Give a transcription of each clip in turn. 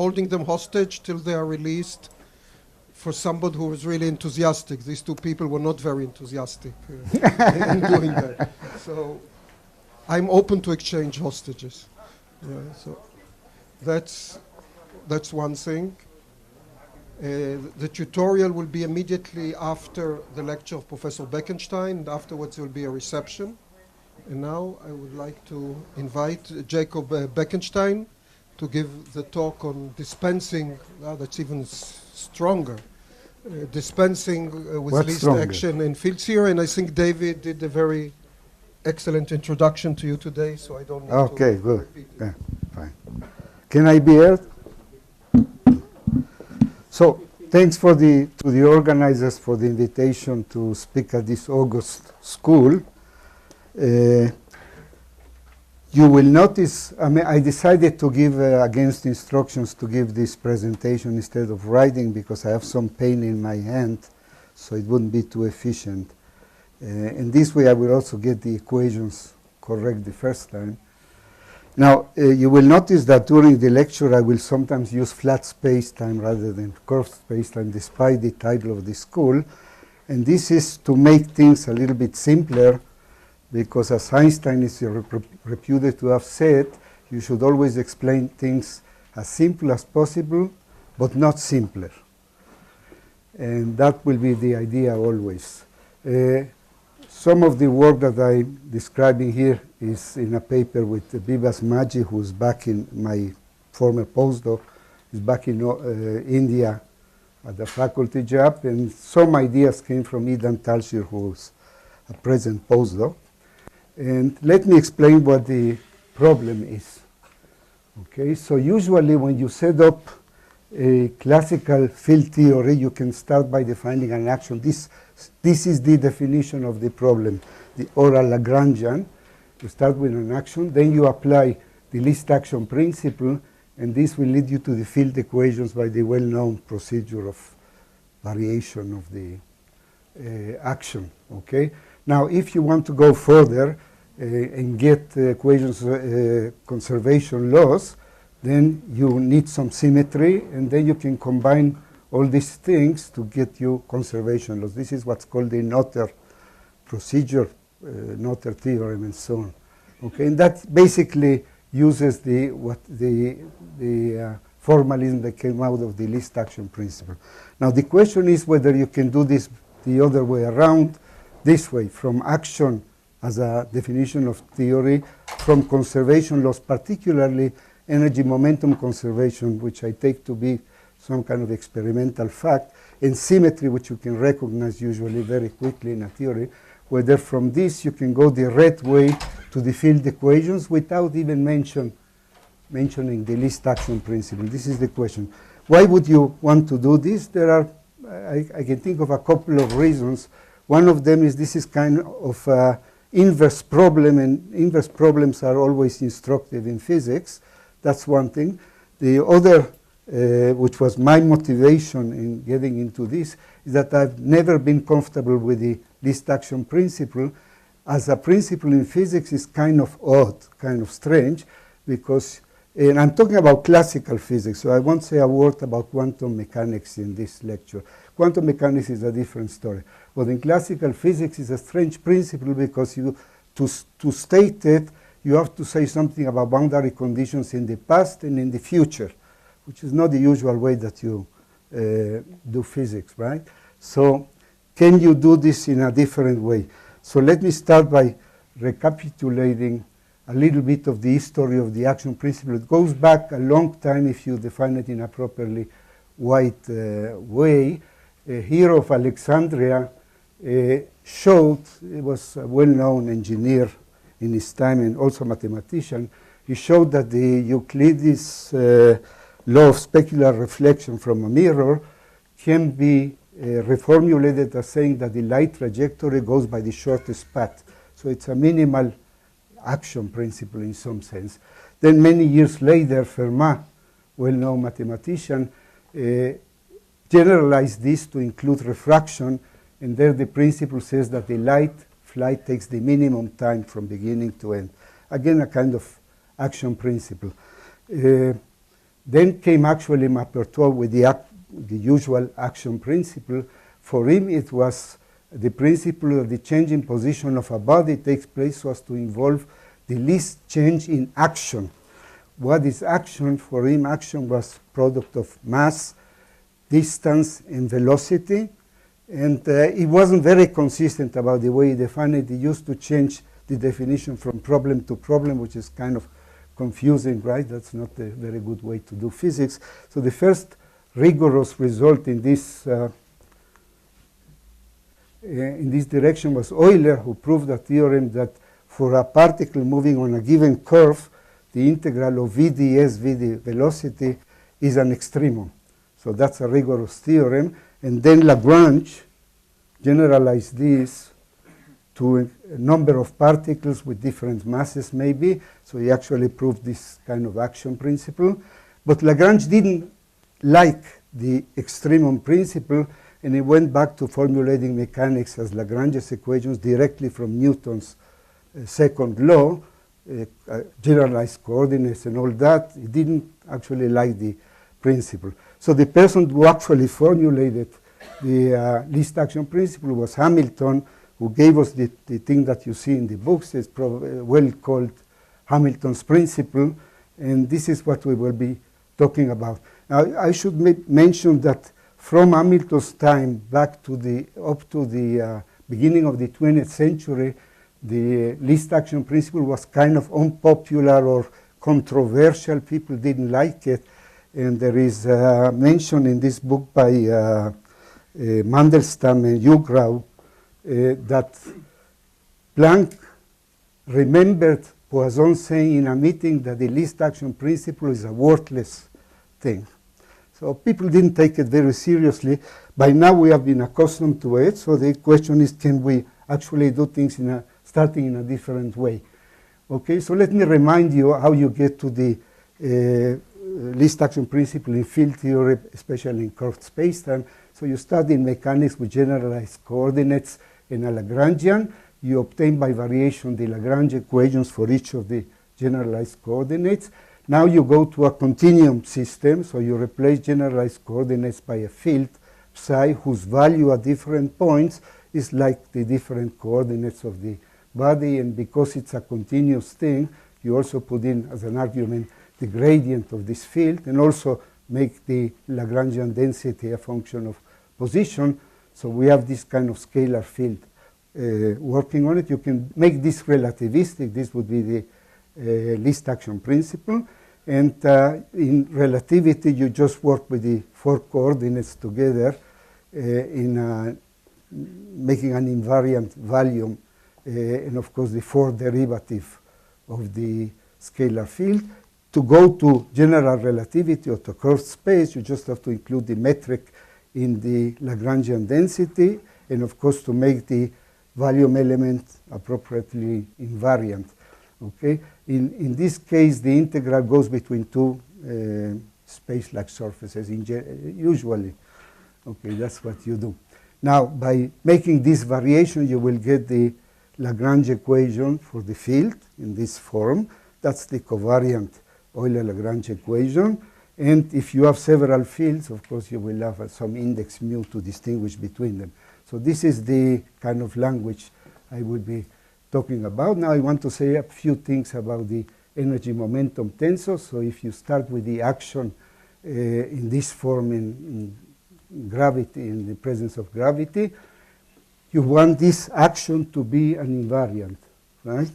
holding them hostage till they are released for somebody who was really enthusiastic. These two people were not very enthusiastic in doing that. So I'm open to exchange hostages. So that's one thing. The tutorial will be immediately after the lecture of Professor Bekenstein, and afterwards there will be a reception. And now I would like to invite Jacob Bekenstein to give the talk on dispensing. That's even stronger. Dispensing with What's least stronger? action in field theory. And I think David did a very excellent introduction to you today, so I don't need Okay, to good. repeat it. Yeah, fine. Can I be heard? So, thanks to the organizers for the invitation to speak at this August school. You will notice, I decided to give against instructions to give this presentation instead of writing because I have some pain in my hand, so it wouldn't be too efficient. And this way I will also get the equations correct the first time. Now, you will notice that during the lecture I will sometimes use flat space-time rather than curved space-time despite the title of the school. And this is to make things a little bit simpler, because as Einstein is reputed to have said, you should always explain things as simple as possible, but not simpler. And that will be the idea always. Some of the work that I'm describing here is in a paper with Bibas Maggi, who's back in my former postdoc, is back in India at the faculty job, and some ideas came from Idan Talshir, who's a present postdoc. And let me explain what the problem is. Okay, so usually when you set up a classical field theory, you can start by defining an action. This is the definition of the problem, the oral Lagrangian. You start with an action, then you apply the least action principle, and this will lead you to the field equations by the well-known procedure of variation of the action. Okay. Now, if you want to go further and get equations conservation laws, then you need some symmetry, and then you can combine all these things to get you conservation laws. This is what's called the Noether procedure, Noether theorem, and so on. Okay, and that basically uses the formalism that came out of the least action principle. Now, the question is whether you can do this the other way around, this way, from action as a definition of theory, from conservation laws, particularly energy momentum conservation, which I take to be some kind of experimental fact, and symmetry, which you can recognize usually very quickly in a theory, whether from this you can go the right way to the field equations without even mentioning the least action principle. This is the question. Why would you want to do this? There are, I can think of a couple of reasons. One of them is this is kind of inverse problem, and inverse problems are always instructive in physics. That's one thing. The other, which was my motivation in getting into this, is that I've never been comfortable with the least action principle. As a principle in physics is kind of odd, kind of strange, because, and I'm talking about classical physics, so I won't say a word about quantum mechanics in this lecture. Quantum mechanics is a different story. But in classical physics, it's a strange principle because to state it, you have to say something about boundary conditions in the past and in the future, which is not the usual way that you do physics, right? So can you do this in a different way? So let me start by recapitulating a little bit of the history of the action principle. It goes back a long time if you define it in a properly white way. Hero of Alexandria showed, he was a well-known engineer in his time and also mathematician, he showed that the Euclides law of specular reflection from a mirror can be reformulated as saying that the light trajectory goes by the shortest path. So it's a minimal action principle in some sense. Then many years later, Fermat, well-known mathematician, generalized this to include refraction, and there the principle says that the light flight takes the minimum time from beginning to end. Again, a kind of action principle. Then came actually Mappertot with the usual action principle. For him, it was the principle of the change in position of a body takes place so as to involve the least change in action. What is action? For him, action was product of mass, distance, and velocity. And it wasn't very consistent about the way he defined it. He used to change the definition from problem to problem, which is kind of confusing, right? That's not a very good way to do physics. So the first rigorous result in this direction was Euler, who proved a theorem that for a particle moving on a given curve, the integral of v ds, v the velocity, is an extremum. So that's a rigorous theorem. And then Lagrange generalized this to a number of particles with different masses, maybe. So he actually proved this kind of action principle. But Lagrange didn't like the extremum principle, and he went back to formulating mechanics as Lagrange's equations directly from Newton's second law, generalized coordinates and all that. He didn't actually like the principle. So the person who actually formulated the least action principle was Hamilton, who gave us the thing that you see in the books. It's well called Hamilton's principle, and this is what we will be talking about. Now, I should mention that from Hamilton's time back to up to the beginning of the 20th century, the least action principle was kind of unpopular or controversial. People didn't like it. And there is mention in this book by Mandelstam and Ugrau that Planck remembered Poisson saying in a meeting that the least action principle is a worthless thing. So people didn't take it very seriously. By now we have been accustomed to it. So the question is, can we actually do things starting in a different way? Okay, so let me remind you how you get to the least action principle in field theory, especially in curved spacetime. So you start in mechanics with generalized coordinates in a Lagrangian. You obtain by variation the Lagrange equations for each of the generalized coordinates. Now you go to a continuum system, so you replace generalized coordinates by a field psi whose value at different points is like the different coordinates of the body, and because it's a continuous thing, you also put in as an argument the gradient of this field, and also make the Lagrangian density a function of position. So we have this kind of scalar field working on it. You can make this relativistic. This would be the least action principle. And in relativity, you just work with the 4 coordinates together in making an invariant volume, and of course the 4 derivative of the scalar field. To go to general relativity or to curved space, you just have to include the metric in the Lagrangian density, and of course to make the volume element appropriately invariant. Okay? In this case, the integral goes between 2 space-like surfaces usually. Okay, that's what you do. Now, by making this variation, you will get the Lagrange equation for the field in this form. That's the covariant Euler-Lagrange equation. And if you have several fields, of course, you will have some index mu to distinguish between them. So this is the kind of language I will be talking about. Now I want to say a few things about the energy momentum tensor. So if you start with the action in this form in gravity, in the presence of gravity, you want this action to be an invariant, right?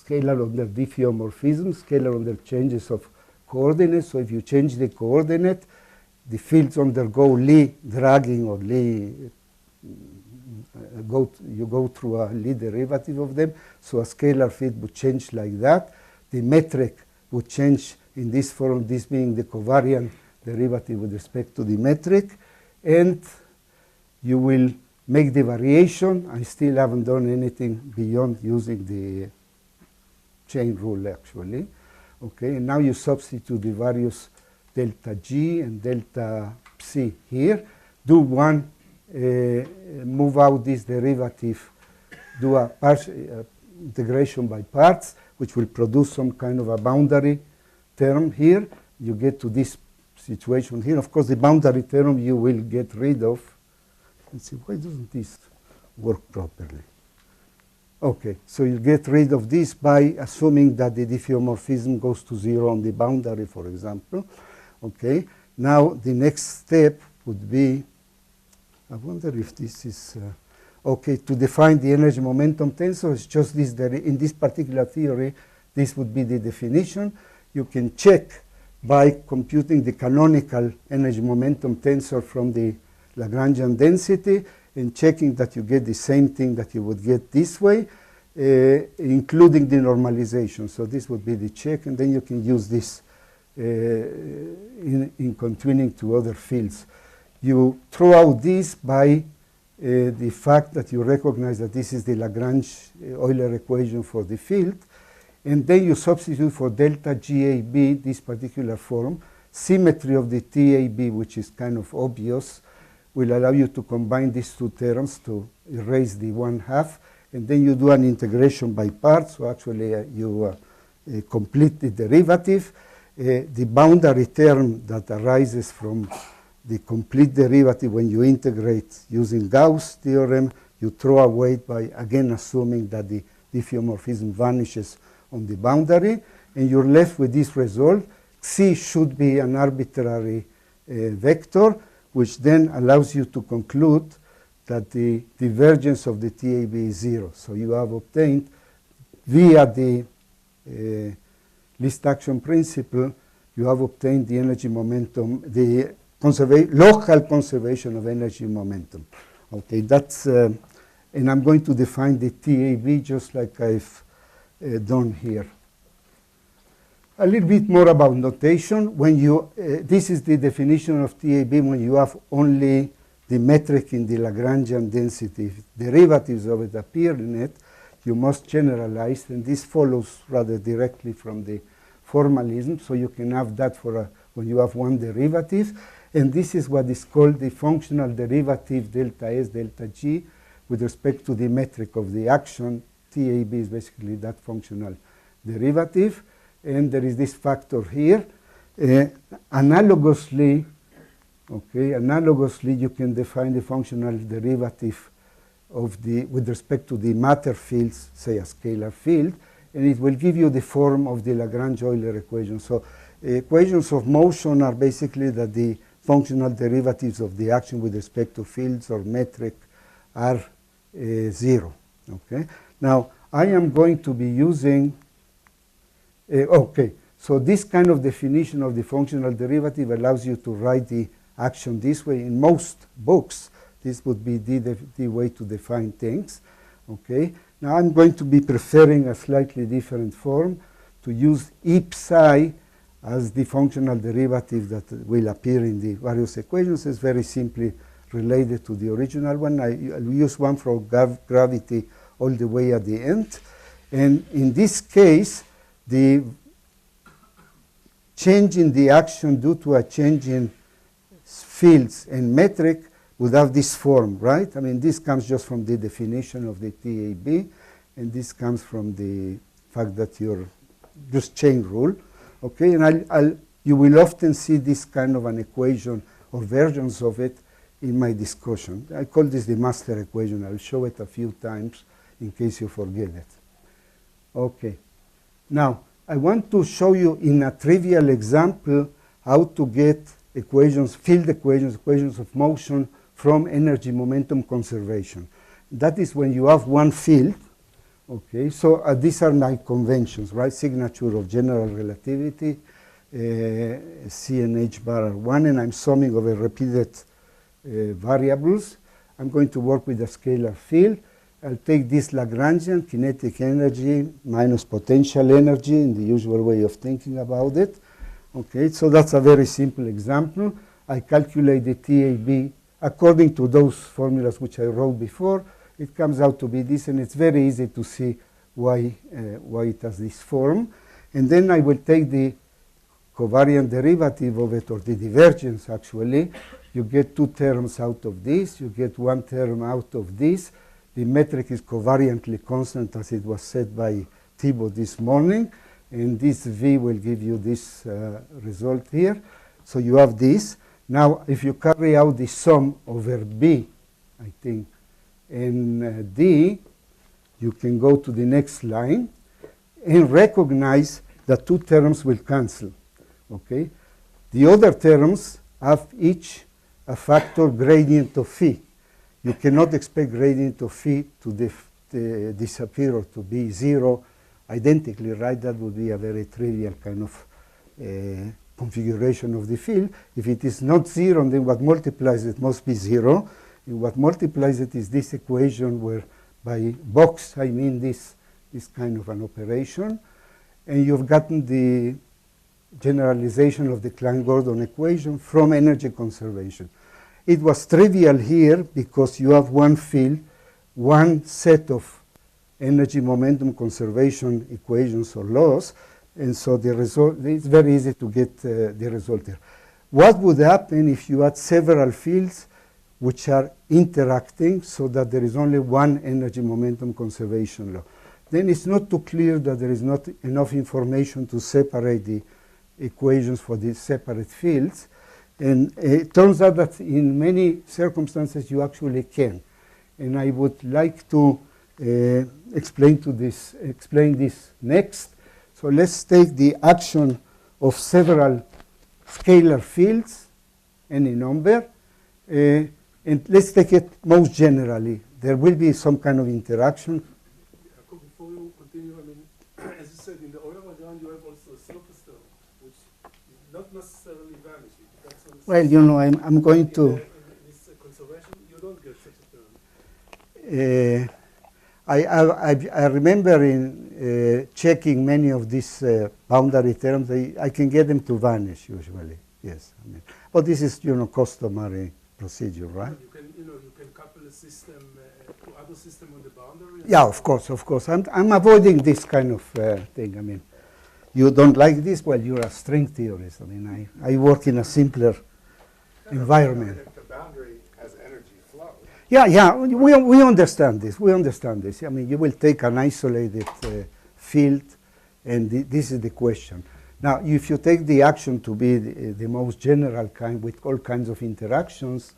Scalar under diffeomorphism, scalar under changes of coordinates. So if you change the coordinate, the fields undergo Lie dragging or Lie, you go through a Lie derivative of them. So a scalar field would change like that. The metric would change in this form, this being the covariant derivative with respect to the metric. And you will make the variation. I still haven't done anything beyond using the chain rule, actually. Okay, and now you substitute the various delta G and delta psi here. Do one, move out this derivative, do a integration by parts, which will produce some kind of a boundary term here, you get to this situation here. Of course, the boundary term you will get rid of. Let's see, why doesn't this work properly? Okay, so you get rid of this by assuming that the diffeomorphism goes to 0 on the boundary, for example. Okay, now the next step would be, I wonder if this is, okay, to define the energy momentum tensor. It's just this, in this particular theory, this would be the definition. You can check by computing the canonical energy momentum tensor from the Lagrangian density and checking that you get the same thing that you would get this way, including the normalization. So this would be the check, and then you can use this in contouring to other fields. You throw out this by the fact that you recognize that this is the Lagrange Euler equation for the field, and then you substitute for delta GAB this particular form. Symmetry of the TAB, which is kind of obvious, will allow you to combine these two terms to erase the 1/2, and then you do an integration by parts. So actually you complete the derivative. The boundary term that arises from the complete derivative when you integrate using Gauss theorem, you throw away by again assuming that the diffeomorphism vanishes on the boundary, and you're left with this result. C should be an arbitrary vector, which then allows you to conclude that the divergence of the TAB is 0. So you have obtained, via the least action principle, you have obtained the energy momentum, the local conservation of energy momentum. Okay, that's, and I'm going to define the TAB just like I've done here. A little bit more about notation. When you, this is the definition of TAB when you have only the metric in the Lagrangian density. If derivatives of it appear in it, you must generalize, and this follows rather directly from the formalism. So you can have that for when you have one derivative, and this is what is called the functional derivative delta S delta G with respect to the metric of the action. TAB is basically that functional derivative. And there is this factor here. Analogously, you can define the functional derivative of with respect to the matter fields, say a scalar field, and it will give you the form of the Lagrange Euler equation. So equations of motion are basically that the functional derivatives of the action with respect to fields or metric are 0. Okay. Now I am going to be using. Okay, so this kind of definition of the functional derivative allows you to write the action this way. In most books, this would be the way to define things. Okay, now I'm going to be preferring a slightly different form to use E psi as the functional derivative that will appear in the various equations. It's very simply related to the original one. I'll use one for gravity all the way at the end. And in this case, the change in the action due to a change in fields and metric would have this form, right? I mean, this comes just from the definition of the TAB, and this comes from the fact that you're just chain rule, okay? And you will often see this kind of an equation or versions of it in my discussion. I call this the master equation. I'll show it a few times in case you forget it. Okay. Now, I want to show you in a trivial example how to get equations, field equations, equations of motion from energy momentum conservation. That is when you have one field. Okay, so these are my conventions, right? Signature of general relativity, C and H bar are 1, and I'm summing over repeated variables. I'm going to work with a scalar field. I'll take this Lagrangian, kinetic energy minus potential energy in the usual way of thinking about it. Okay, so that's a very simple example. I calculate the TAB according to those formulas which I wrote before. It comes out to be this, and it's very easy to see why it has this form. And then I will take the covariant derivative of it, or the divergence actually. You get two terms out of this. You get one term out of this. The metric is covariantly constant, as it was said by Thibault this morning. and this V will give you this result here. So you have this. Now, if you carry out the sum over B, I think, and D, you can go to the next line and recognize that two terms will cancel. Okay? The other terms have each a factor gradient of phi. You cannot expect gradient of phi to disappear or to be zero identically, right? That would be a very trivial kind of configuration of the field. If it is not zero, then what multiplies it must be zero. And what multiplies it is this equation where by box I mean this kind of an operation. And you've gotten the generalization of the Klein-Gordon equation from energy conservation. It was trivial here because you have one field, one set of energy momentum conservation equations or laws, and so the result, it's very easy to get the result here. What would happen if you had several fields which are interacting so that there is only one energy momentum conservation law? Then it's not too clear that there is not enough information to separate the equations for these separate fields. And it turns out that in many circumstances you actually can. And I would like to explain this next. So let's take the action of several scalar fields, any number, and let's take it most generally. There will be some kind of interaction. Before you continue, I mean, as you said, in the Euler-Lagrange you have also a surface term, which is not necessarily vanishing. Well, you know, I'm going to... In this conservation, you don't get such a term. I remember in checking many of these boundary terms, I can get them to vanish usually. Yes, I mean, but this is, you know, customary procedure, right? You can couple a system to other system on the boundary. Yeah, of course. I'm avoiding this kind of thing. I mean, you don't like this? Well, you're a string theorist. I mean, I work in a simpler environment. If the boundary has energy flow. Yeah, we understand this. I mean, you will take an isolated field, and this is the question. Now, if you take the action to be the most general kind with all kinds of interactions,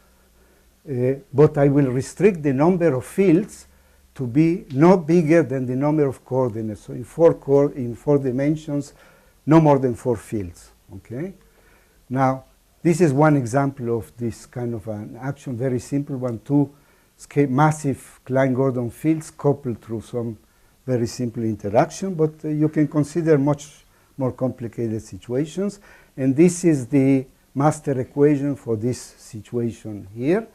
but I will restrict the number of fields to be not bigger than the number of coordinates. So in four dimensions, no more than 4 fields. Okay. Now, this is one example of this kind of an action, very simple one, 2 massive Klein-Gordon fields coupled through some very simple interaction, but you can consider much more complicated situations. And this is the master equation for this situation here.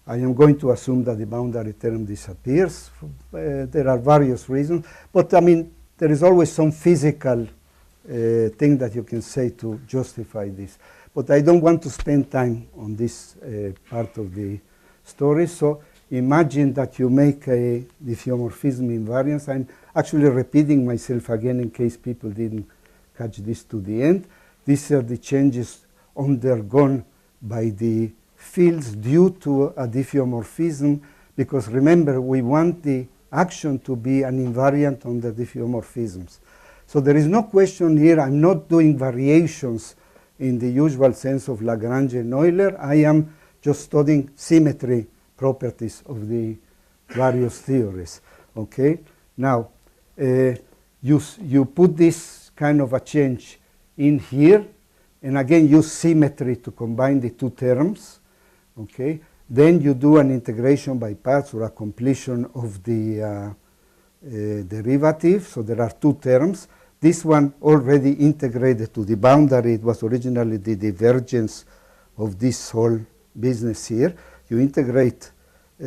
I am going to assume that the boundary term disappears. There are various reasons, but I mean, there is always some physical thing that you can say to justify this. But I don't want to spend time on this part of the story. So imagine that you make a diffeomorphism invariance. I'm actually repeating myself again in case people didn't catch this to the end. These are the changes undergone by the fields due to a diffeomorphism, because remember, we want the action to be an invariant on the diffeomorphisms. So there is no question here. I'm not doing variations in the usual sense of Lagrange and Euler. I am just studying symmetry properties of the various theories. Okay. Now, you put this kind of a change in here, and again use symmetry to combine the two terms. Okay. Then you do an integration by parts or a completion of the derivative. So there are 2 terms. This one already integrated to the boundary. It was originally the divergence of this whole business here. You integrate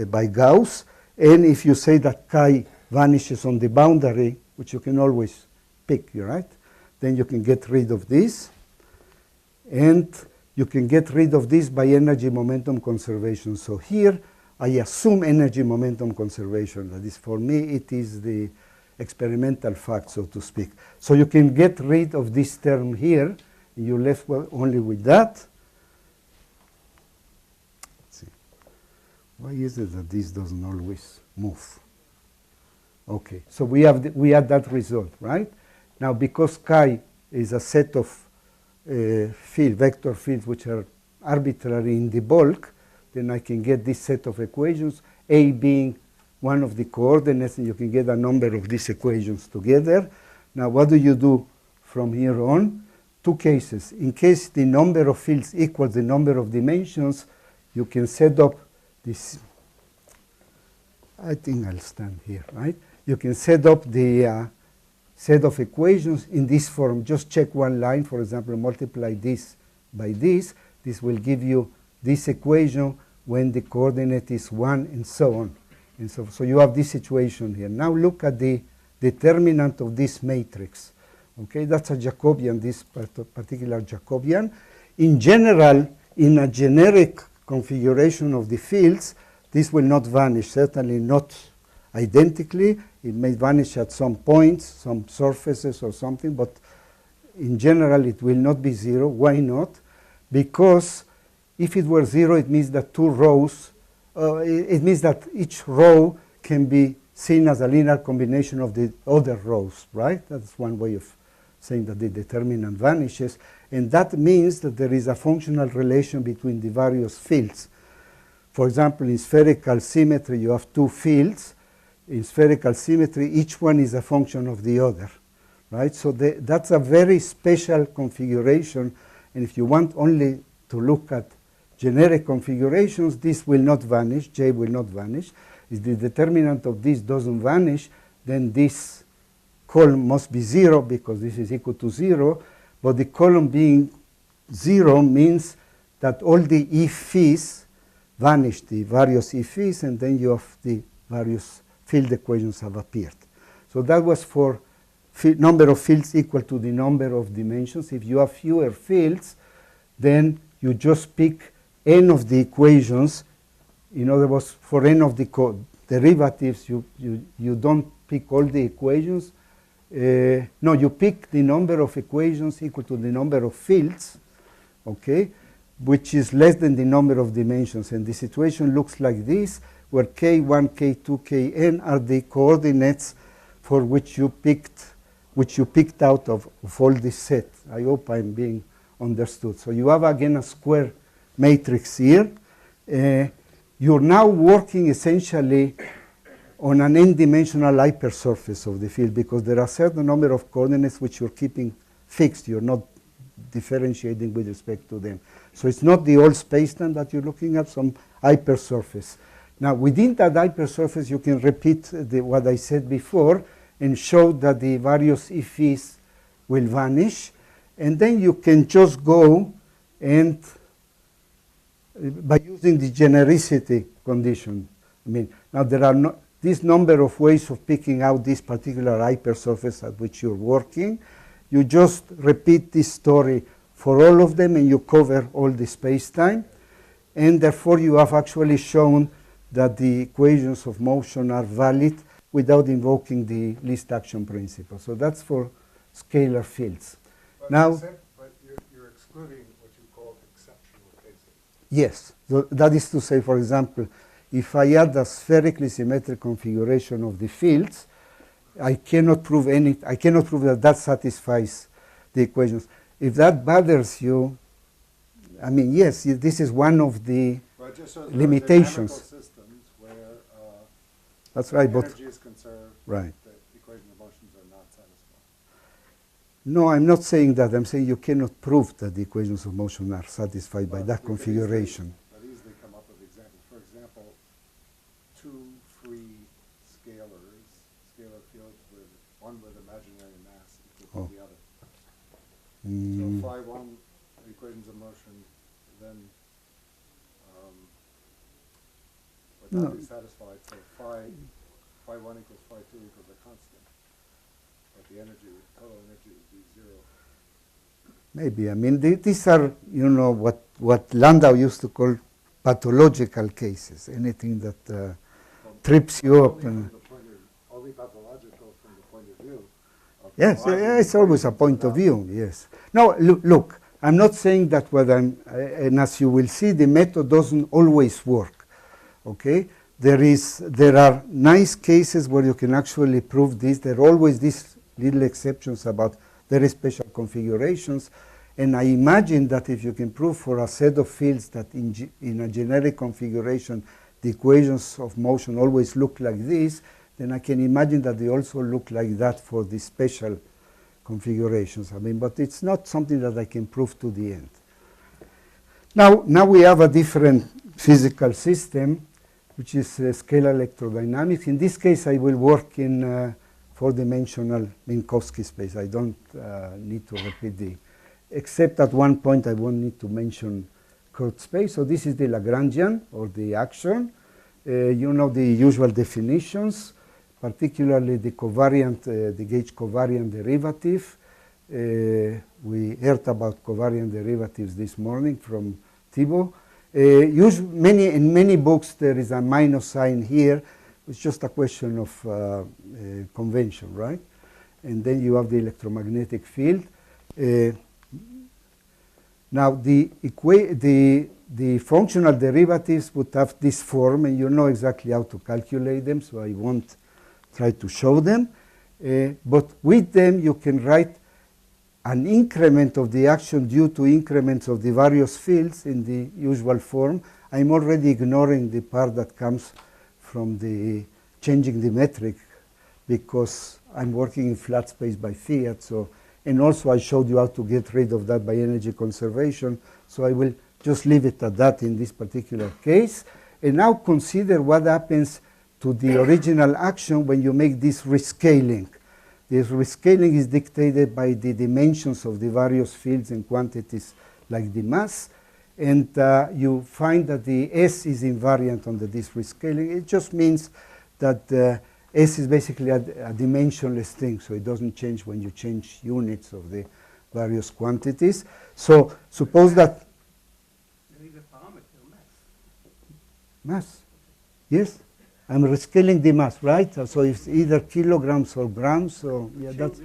by Gauss. And if you say that chi vanishes on the boundary, which you can always pick, right? Then you can get rid of this. And you can get rid of this by energy momentum conservation. So here I assume energy momentum conservation. That is, for me, it is the experimental fact, so to speak. So you can get rid of this term here. You're left only with that. Let's see. Why is it that this doesn't always move? Okay, so we have that result, right? Now, because chi is a set of vector fields which are arbitrary in the bulk, then I can get this set of equations, A being one of the coordinates, and you can get a number of these equations together. Now, what do you do from here on? Two cases. In case the number of fields equals the number of dimensions, you can set up this. I think I'll stand here, right? You can set up the set of equations in this form. Just check one line, for example, multiply this by this. This will give you this equation when the coordinate is 1 and so on. And so you have this situation here. Now look at the determinant of this matrix. Okay, that's a Jacobian, this particular Jacobian. In general, in a generic configuration of the fields, this will not vanish, certainly not identically. It may vanish at some points, some surfaces or something, but in general it will not be 0. Why not? Because if it were 0, it means that two rows, it means that each row can be seen as a linear combination of the other rows, right? That's one way of saying that the determinant vanishes. And that means that there is a functional relation between the various fields. For example, in spherical symmetry, you have two fields. In spherical symmetry, each one is a function of the other, right? So that's a very special configuration. And if you want only to look at generic configurations, this will not vanish, J will not vanish. If the determinant of this doesn't vanish, then this column must be 0 because this is equal to 0. But the column being 0 means that all the E's vanish, the various E's, and then you have the various field equations have appeared. So that was for number of fields equal to the number of dimensions. If you have fewer fields, then you just pick n of the equations. In other words, for n of the derivatives, you don't pick all the equations. No, you pick the number of equations equal to the number of fields, okay, which is less than the number of dimensions. And the situation looks like this, where k1, k2, kn are the coordinates for which you picked out of all this set. I hope I'm being understood. So you have again a square matrix here. You're now working essentially on an n-dimensional hypersurface of the field because there are a certain number of coordinates which you're keeping fixed. You're not differentiating with respect to them. So it's not the whole spacetime that you're looking at, some hypersurface. Now, within that hypersurface, you can repeat what I said before and show that the various E's will vanish. And then you can just go and, by using the genericity condition, I mean, now there are this number of ways of picking out this particular hypersurface at which you're working. You just repeat this story for all of them and you cover all the space-time. And therefore, you have actually shown that the equations of motion are valid without invoking the least action principle. So that's for scalar fields. But now, but you're excluding what you call exceptional cases. yes, so that is to say, for example, if I add a spherically symmetric configuration of the fields, I cannot prove that satisfies the equations. If that bothers you, I mean, yes, this is one of the limitations. Systems where that's right, but energy is conserved, right. the equation of motions are not satisfied. No, I'm not saying that. I'm saying you cannot prove that the equations of motion are satisfied by that configuration. But easily come up with examples. For example, two free scalars, scalar fields with one with imaginary mass equal to the other. So phi 1 equations of motion then would not be satisfied. So phi 1 equals phi 2 equals a constant. But the total energy would be 0. Maybe. I mean, these are, you know, what Landau used to call pathological cases. Anything that trips you up. Only pathological from the point of view. Yes, it's always a point of view, yes. Now, look, I'm not saying that and as you will see, the method doesn't always work, okay? there are nice cases where you can actually prove this. There are always these little exceptions about very special configurations. And I imagine that if you can prove for a set of fields that in a generic configuration the equations of motion always look like this, then I can imagine that they also look like that for the special configurations. I mean, but it's not something that I can prove to the end. Now we have a different physical system, which is scalar electrodynamics. In this case, I will work in four-dimensional Minkowski space. I don't need to repeat the, except at one point I won't need to mention curved space. So this is the Lagrangian, or the action. You know the usual definitions, particularly the covariant, the gauge covariant derivative. We heard about covariant derivatives this morning from Thibault. In many books there is a minus sign here. It's just a question of convention, right? And then you have the electromagnetic field. Now the functional derivatives would have this form, and you know exactly how to calculate them, so I won't try to show them. But with them you can write an increment of the action due to increments of the various fields in the usual form. I'm already ignoring the part that comes from the changing the metric, because I'm working in flat space by fiat. So, and also I showed you how to get rid of that by energy conservation. So I will just leave it at that in this particular case. And now consider what happens to the original action when you make this rescaling. This rescaling is dictated by the dimensions of the various fields and quantities like the mass. And you find that the S is invariant under this rescaling. It just means that S is basically a dimensionless thing, so it doesn't change when you change units of the various quantities. So suppose that You need a parameter, mass. mass, yes, I'm rescaling the mass, right? So it's either kilograms or grams. So yeah, that's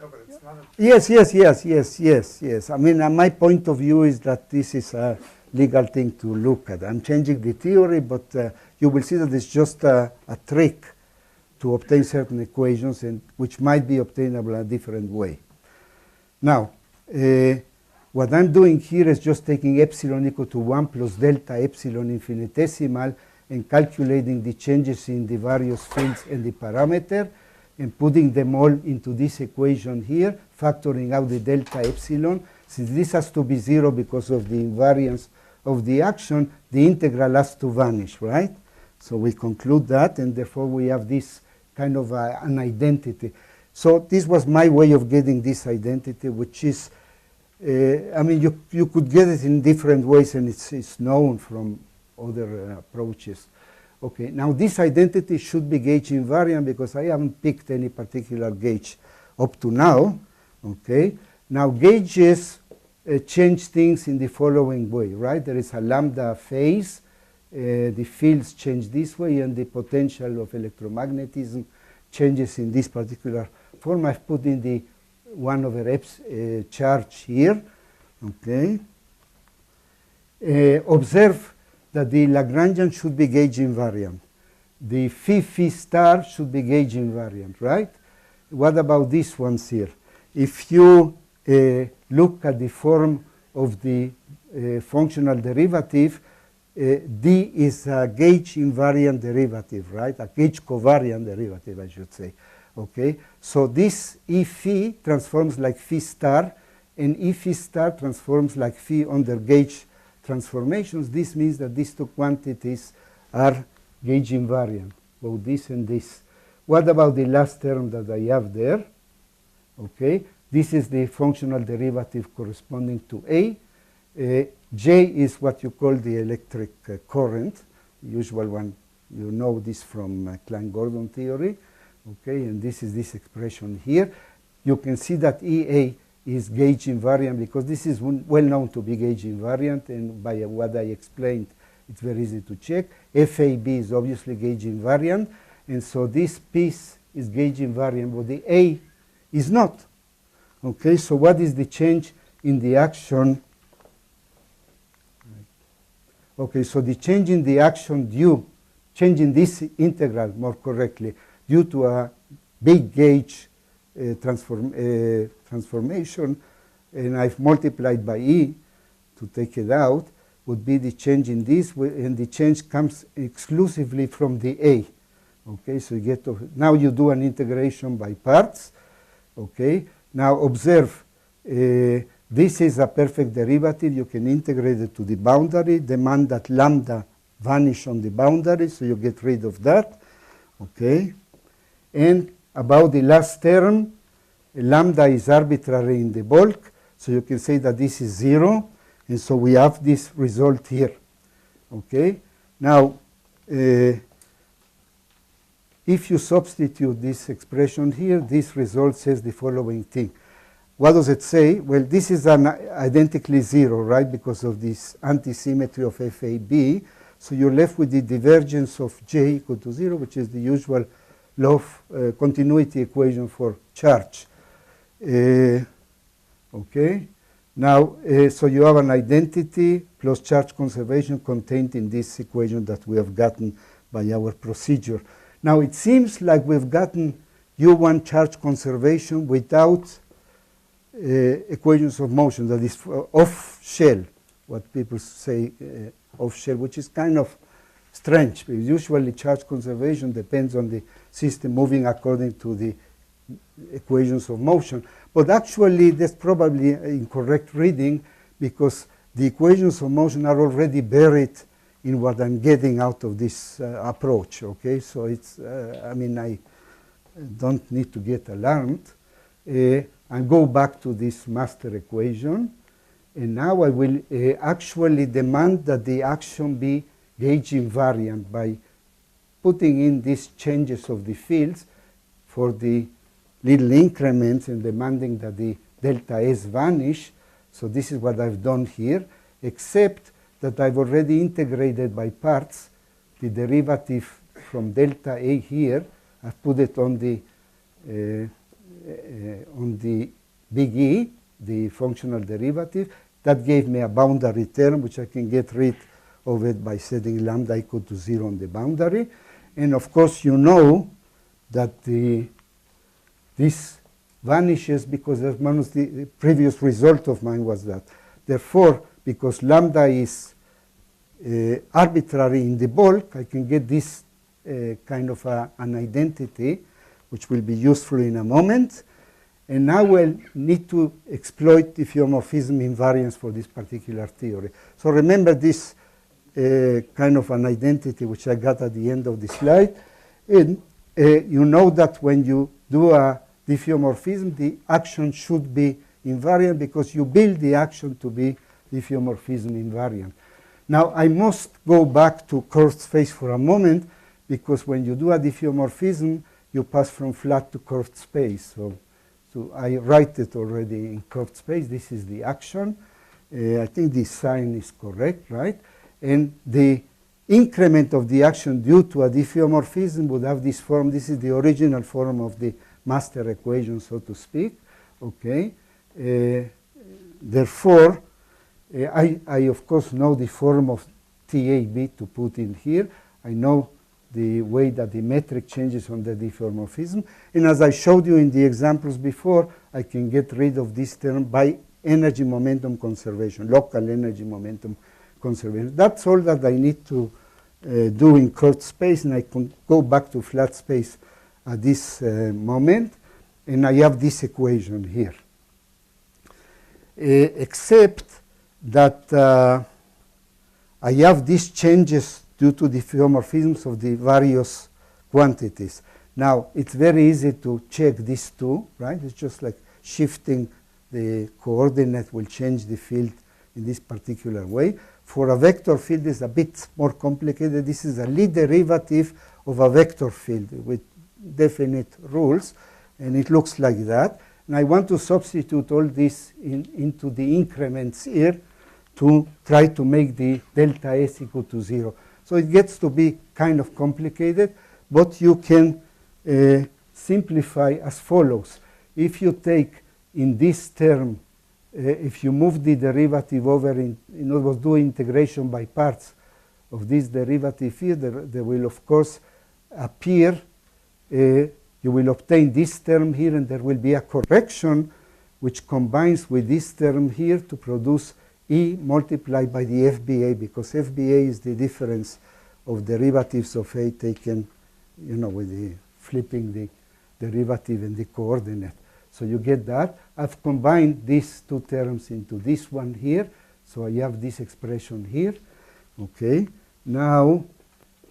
No, but it's not a, yes. I mean, my point of view is that this is a legal thing to look at. I'm changing the theory, but you will see that it's just a trick to obtain certain equations, and which might be obtainable in a different way. Now, what I'm doing here is just taking epsilon equal to 1 plus delta epsilon infinitesimal and calculating the changes in the various fields and the parameter, and putting them all into this equation here, factoring out the delta epsilon. Since this has to be 0 because of the invariance of the action, the integral has to vanish, right? So we conclude that, and therefore we have this kind of an identity. So this was my way of getting this identity, which is, I mean, you could get it in different ways, and it's known from other approaches. Okay, now this identity should be gauge invariant because I haven't picked any particular gauge up to now. Okay, now gauges change things in the following way, right? There is a lambda phase, the fields change this way, and the potential of electromagnetism changes in this particular form. I've put in the 1 over epsilon charge here. Okay, observe that the Lagrangian should be gauge invariant. The phi star should be gauge invariant, right? What about these ones here? If you look at the form of the functional derivative, D is a gauge invariant derivative, right? A gauge covariant derivative, I should say. Okay, so this E phi transforms like phi star, and E phi star transforms like phi under gauge transformations. This means that these two quantities are gauge invariant, both this and this. What about the last term that I have there? Okay, this is the functional derivative corresponding to A. J is what you call the electric current, the usual one. You know this from Klein-Gordon theory. Okay, and this is this expression here. You can see that EA is gauge invariant because this is well known to be gauge invariant, and by what I explained, it's very easy to check. FAB is obviously gauge invariant, and so this piece is gauge invariant, but the A is not. Okay, so what is the change in the action? Okay, so the change in the action due changing this integral more correctly due to a big gauge transformation, and I've multiplied by E to take it out, would be the change in this, and the change comes exclusively from the A. Okay, so you get to, now you do an integration by parts. Okay, now observe, this is a perfect derivative. You can integrate it to the boundary, demand that lambda vanish on the boundary, so you get rid of that. Okay, and about the last term, lambda is arbitrary in the bulk, so you can say that this is 0, and so we have this result here. Okay, now if you substitute this expression here, this result says the following thing. What does it say? Well, this is an identically 0, right, because of this anti-symmetry of FAB. So you're left with the divergence of J equal to 0, which is the usual law of continuity equation for charge. Okay. Now, so you have an identity plus charge conservation contained in this equation that we have gotten by our procedure. Now, it seems like we've gotten U1 charge conservation without equations of motion, that is off shell, what people say off shell, which is kind of strange, because usually charge conservation depends on the system moving according to the equations of motion. But actually, that's probably an incorrect reading, because the equations of motion are already buried in what I'm getting out of this approach. Okay, so it's, I mean, I don't need to get alarmed. I go back to this master equation, and now I will actually demand that the action be gauge invariant by putting in these changes of the fields for the little increments and demanding that the delta S vanish. So this is what I've done here, except that I've already integrated by parts the derivative from delta A here. I've put it on the big E, the functional derivative. That gave me a boundary term, which I can get rid of it by setting lambda equal to 0 on the boundary. And of course, you know that this vanishes because the previous result of mine was that. Therefore, because lambda is arbitrary in the bulk, I can get this kind of an identity, which will be useful in a moment. And now we'll need to exploit diffeomorphism invariance for this particular theory. So remember this kind of an identity which I got at the end of the slide. And you know that when you do a diffeomorphism, the action should be invariant because you build the action to be diffeomorphism invariant. Now I must go back to curved space for a moment, because when you do a diffeomorphism, you pass from flat to curved space. So I write it already in curved space. This is the action. I think the sign is correct, right? And the increment of the action due to a diffeomorphism would have this form. This is the original form of the master equation, so to speak. Okay. Therefore, I of course know the form of TAB to put in here. I know the way that the metric changes on the diffeomorphism. And as I showed you in the examples before, I can get rid of this term by energy momentum conservation, local energy momentum conservation. That's all that I need to do in curved space, and I can go back to flat space at this moment, and I have this equation here. Except that I have these changes due to the diffeomorphisms of the various quantities. Now, it's very easy to check these two, right? It's just like shifting the coordinate will change the field in this particular way. For a vector field, it's a bit more complicated. This is a Lie derivative of a vector field with definite rules, and it looks like that. And I want to substitute all this into the increments here to try to make the delta S equal to 0. So it gets to be kind of complicated, but you can simplify as follows. If you take in this term, if you move the derivative over, in other words, do integration by parts of this derivative here, there will of course appear, you will obtain this term here, and there will be a correction which combines with this term here to produce E multiplied by the FBA, because FBA is the difference of derivatives of A taken, you know, with the flipping the derivative and the coordinate. So you get that. I've combined these two terms into this one here, so I have this expression here. Okay. Now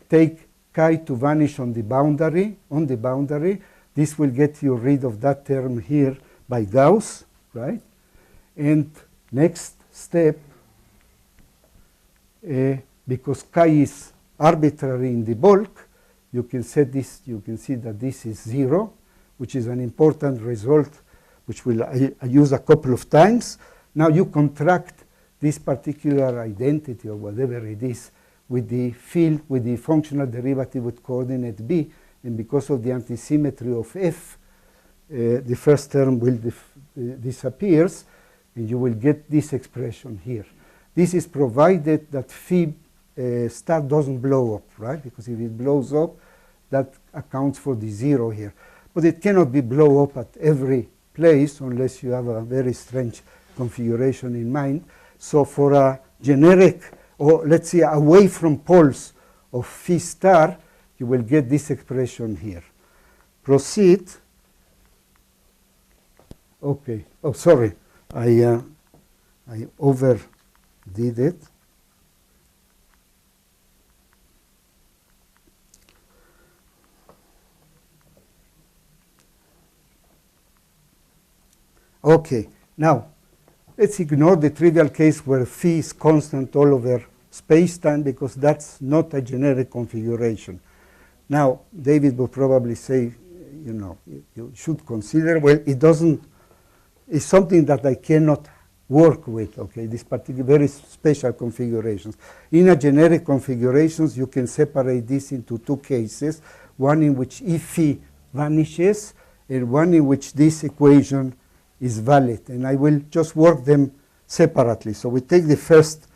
take chi to vanish on the boundary. On the boundary, this will get you rid of that term here by Gauss, right? And next step, because chi is arbitrary in the bulk, you can set this, you can see that this is 0, which is an important result, which will I use a couple of times. Now you contract this particular identity or whatever it is with the field, with the functional derivative with coordinate b, and because of the antisymmetry of f, the first term will disappears, and you will get this expression here. This is provided that phi star doesn't blow up, right? Because if it blows up, that accounts for the 0 here. But it cannot be blow up at every place unless you have a very strange configuration in mind. So for a generic, or let's say away from poles of phi star, you will get this expression here. Proceed. Okay. Oh, sorry. I overdid it. Okay, now let's ignore the trivial case where phi is constant all over space-time, because that's not a generic configuration. Now, David will probably say, you know, you should consider, well, it doesn't, it's something that I cannot work with, okay, this particular very special configurations. In a generic configurations, you can separate this into two cases, one in which E phi vanishes, and one in which this equation is valid, and I will just work them separately. So we take the first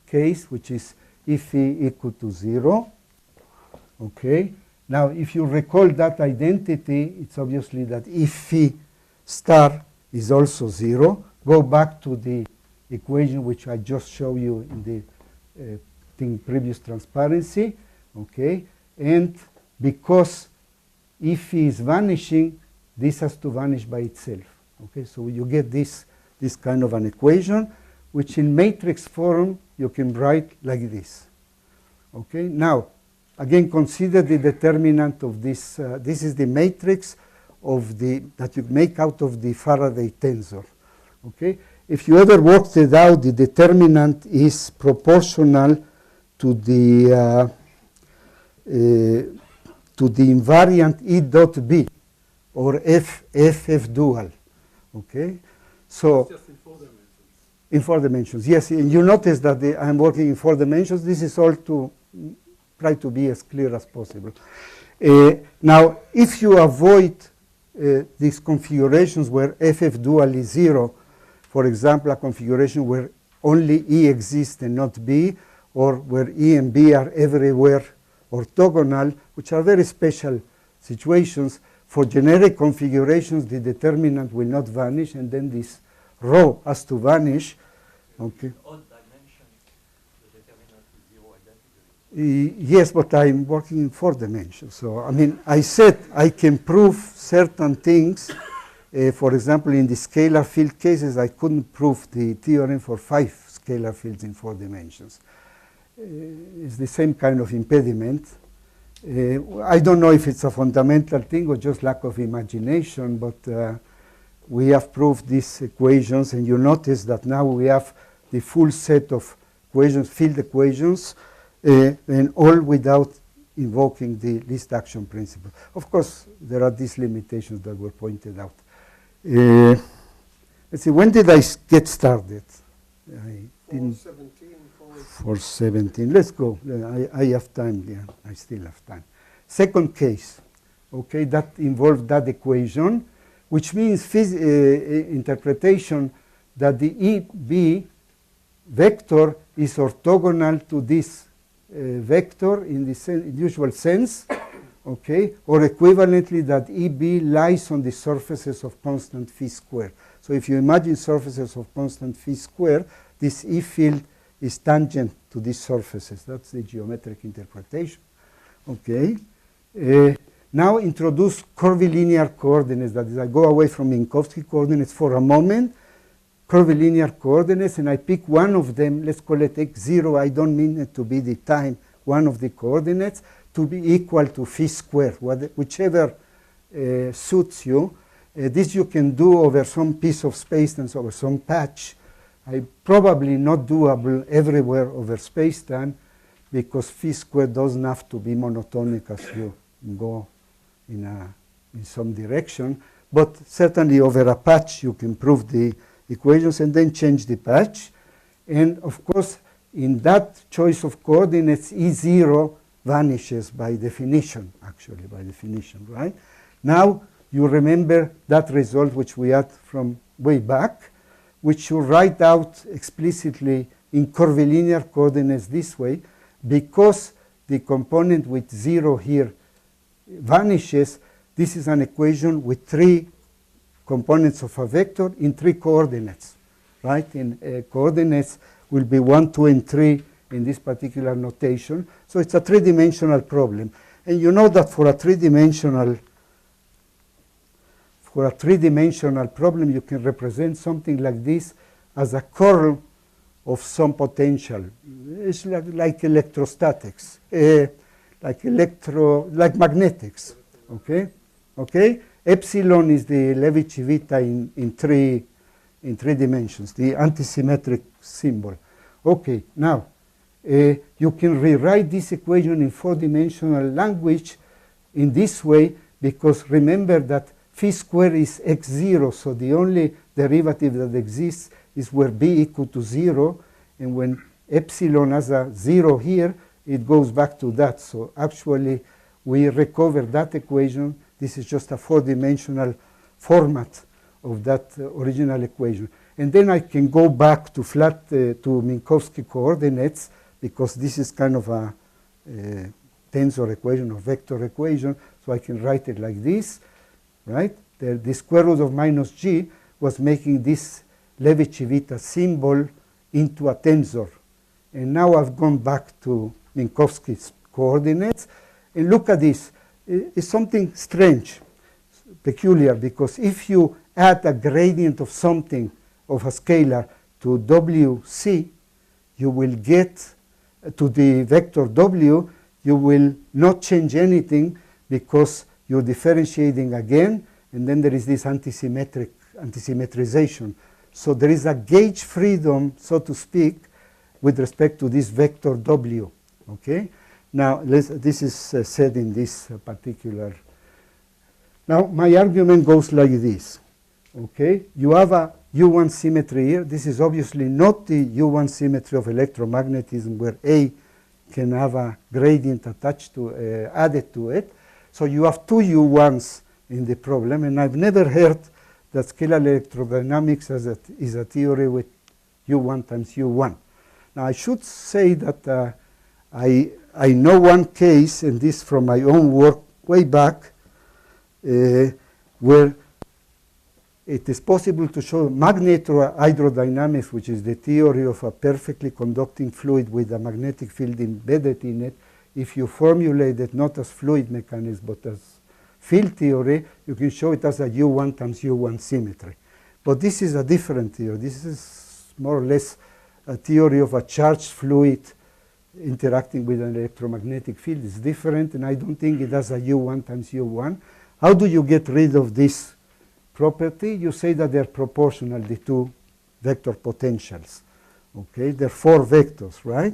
case, which is E phi equal to 0. Okay. Now, if you recall that identity, it's obviously that E phi star is also 0. Go back to the equation which I just showed you in the previous transparency. Okay. And because E phi is vanishing, this has to vanish by itself. Okay, so you get this kind of an equation, which in matrix form you can write like this. Okay, now again consider the determinant of this. This is the matrix of that you make out of the Faraday tensor. Okay, if you ever worked it out, the determinant is proportional to the invariant E dot B, or FF dual. Okay, so It's just in 4 dimensions. in 4 dimensions, yes. And you notice that I'm working in 4 dimensions. This is all to try to be as clear as possible. Now, if you avoid these configurations where FF dual is 0, for example, a configuration where only E exists and not B, or where E and B are everywhere orthogonal, which are very special situations, for generic configurations, the determinant will not vanish, and then this rho has to vanish. Okay. Odd dimension, the determinant is 0 identically. Yes, but I'm working in 4 dimensions. So, I mean, I said I can prove certain things. For example, in the scalar field cases, I couldn't prove the theorem for 5 scalar fields in 4 dimensions. It's the same kind of impediment. I don't know if it's a fundamental thing or just lack of imagination, but we have proved these equations, and you notice that now we have the full set of equations, field equations, and all without invoking the least action principle. Of course, there are these limitations that were pointed out. Let's see, when did I get started? I didn't. 417. Let's go. I have time here. I still have time. Second case, okay, that involved that equation, which means interpretation that the EB vector is orthogonal to this vector in the usual sense, okay, or equivalently that EB lies on the surfaces of constant phi square. So if you imagine surfaces of constant phi square, this E field is tangent to these surfaces. That's the geometric interpretation. Okay. Now introduce curvilinear coordinates. That is, I go away from Minkowski coordinates for a moment, curvilinear coordinates, and I pick one of them. Let's call it x0. I don't mean it to be the time, one of the coordinates, to be equal to phi squared, whichever suits you. This you can do over some piece of space-time, over some patch. I probably not doable everywhere over space-time because phi squared doesn't have to be monotonic as you go in some direction. But certainly over a patch you can prove the equations and then change the patch. And of course, in that choice of coordinates, E0 vanishes by definition, actually, by definition, right? Now, you remember that result which we had from way back, which you write out explicitly in curvilinear coordinates this way, because the component with 0 here vanishes. This is an equation with 3 components of a vector in 3 coordinates, right? In coordinates will be 1, 2, and 3 in this particular notation. So it's a 3-dimensional problem. And you know that for a 3-dimensional problem, you can represent something like this as a curl of some potential. It's like electrostatics, like magnetics. Okay, okay. Epsilon is the Levi-Civita in three dimensions, the antisymmetric symbol. Okay, now you can rewrite this equation in 4-dimensional language in this way, because remember that phi squared is x0, so the only derivative that exists is where b equal to 0, and when epsilon has a 0 here, it goes back to that. So actually, we recover that equation. This is just a 4-dimensional format of that original equation. And then I can go back to flat to Minkowski coordinates, because this is kind of a tensor equation or vector equation. So I can write it like this, right? The square root of minus g was making this Levi-Civita symbol into a tensor. And now I've gone back to Minkowski's coordinates. And look at this. It's something strange, peculiar, because if you add a gradient of something, of a scalar, to WC, you will get to the vector W, you will not change anything because you're differentiating again, and then there is this antisymmetrization. So there is a gauge freedom, so to speak, with respect to this vector W. Okay? Now, this is said in this particular. Now, my argument goes like this. Okay? You have a U1 symmetry here. This is obviously not the U1 symmetry of electromagnetism, where A can have a gradient attached to, added to it. So you have 2 U1s in the problem, and I've never heard that scalar electrodynamics is a theory with U1 times U1. Now, I should say that I know one case, and this from my own work way back, where it is possible to show magnetohydrodynamics, which is the theory of a perfectly conducting fluid with a magnetic field embedded in it. If you formulate it not as fluid mechanics but as field theory, you can show it as a U1 times U1 symmetry. But this is a different theory. This is more or less a theory of a charged fluid interacting with an electromagnetic field. It's different, and I don't think it has a U1 times U1. How do you get rid of this property? You say that they're proportional, the 2 vector potentials. Okay, they're 4 vectors, right?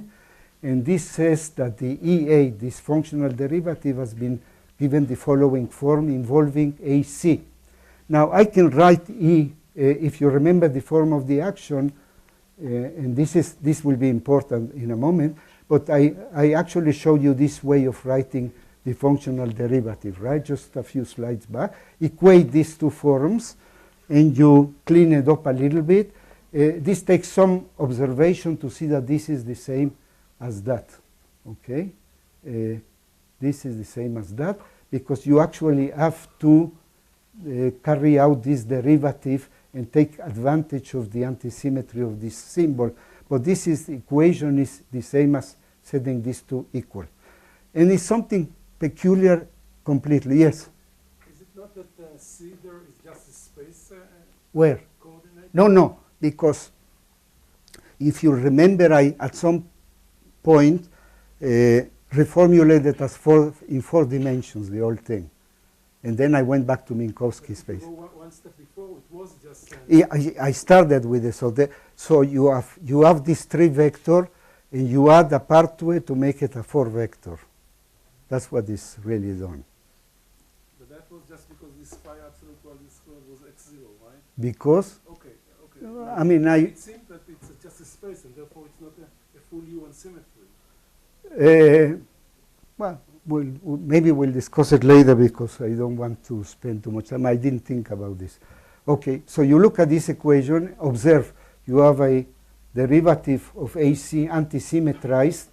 And this says that the EA, this functional derivative, has been given the following form involving AC. Now, I can write E, if you remember the form of the action, and this will be important in a moment, but I actually showed you this way of writing the functional derivative, right? Just a few slides back. Equate these 2 forms, and you clean it up a little bit. This takes some observation to see that this is the same as that. Okay, this is the same as that, because you actually have to carry out this derivative and take advantage of the antisymmetry of this symbol. But this equation is the same as setting these two equal. And it's something peculiar completely. Yes? Is it not that C there is just a space Where? coordinate? No, because if you remember, I at some point reformulated as in 4 dimensions the whole thing. And then I went back to Minkowski space. One step before, it was just... Yeah, I started with it. So you have this 3 vector, and you add a part to it to make it a 4 vector. That's what is really done. But that was just because this phi absolute value squared was x0, right? Because, Okay. I mean, It seemed that it's just a space, and therefore it's not a full U-1 symmetry. well, maybe we'll discuss it later because I don't want to spend too much time. I didn't think about this. Okay, so you look at this equation, observe you have a derivative of AC anti-symmetrized,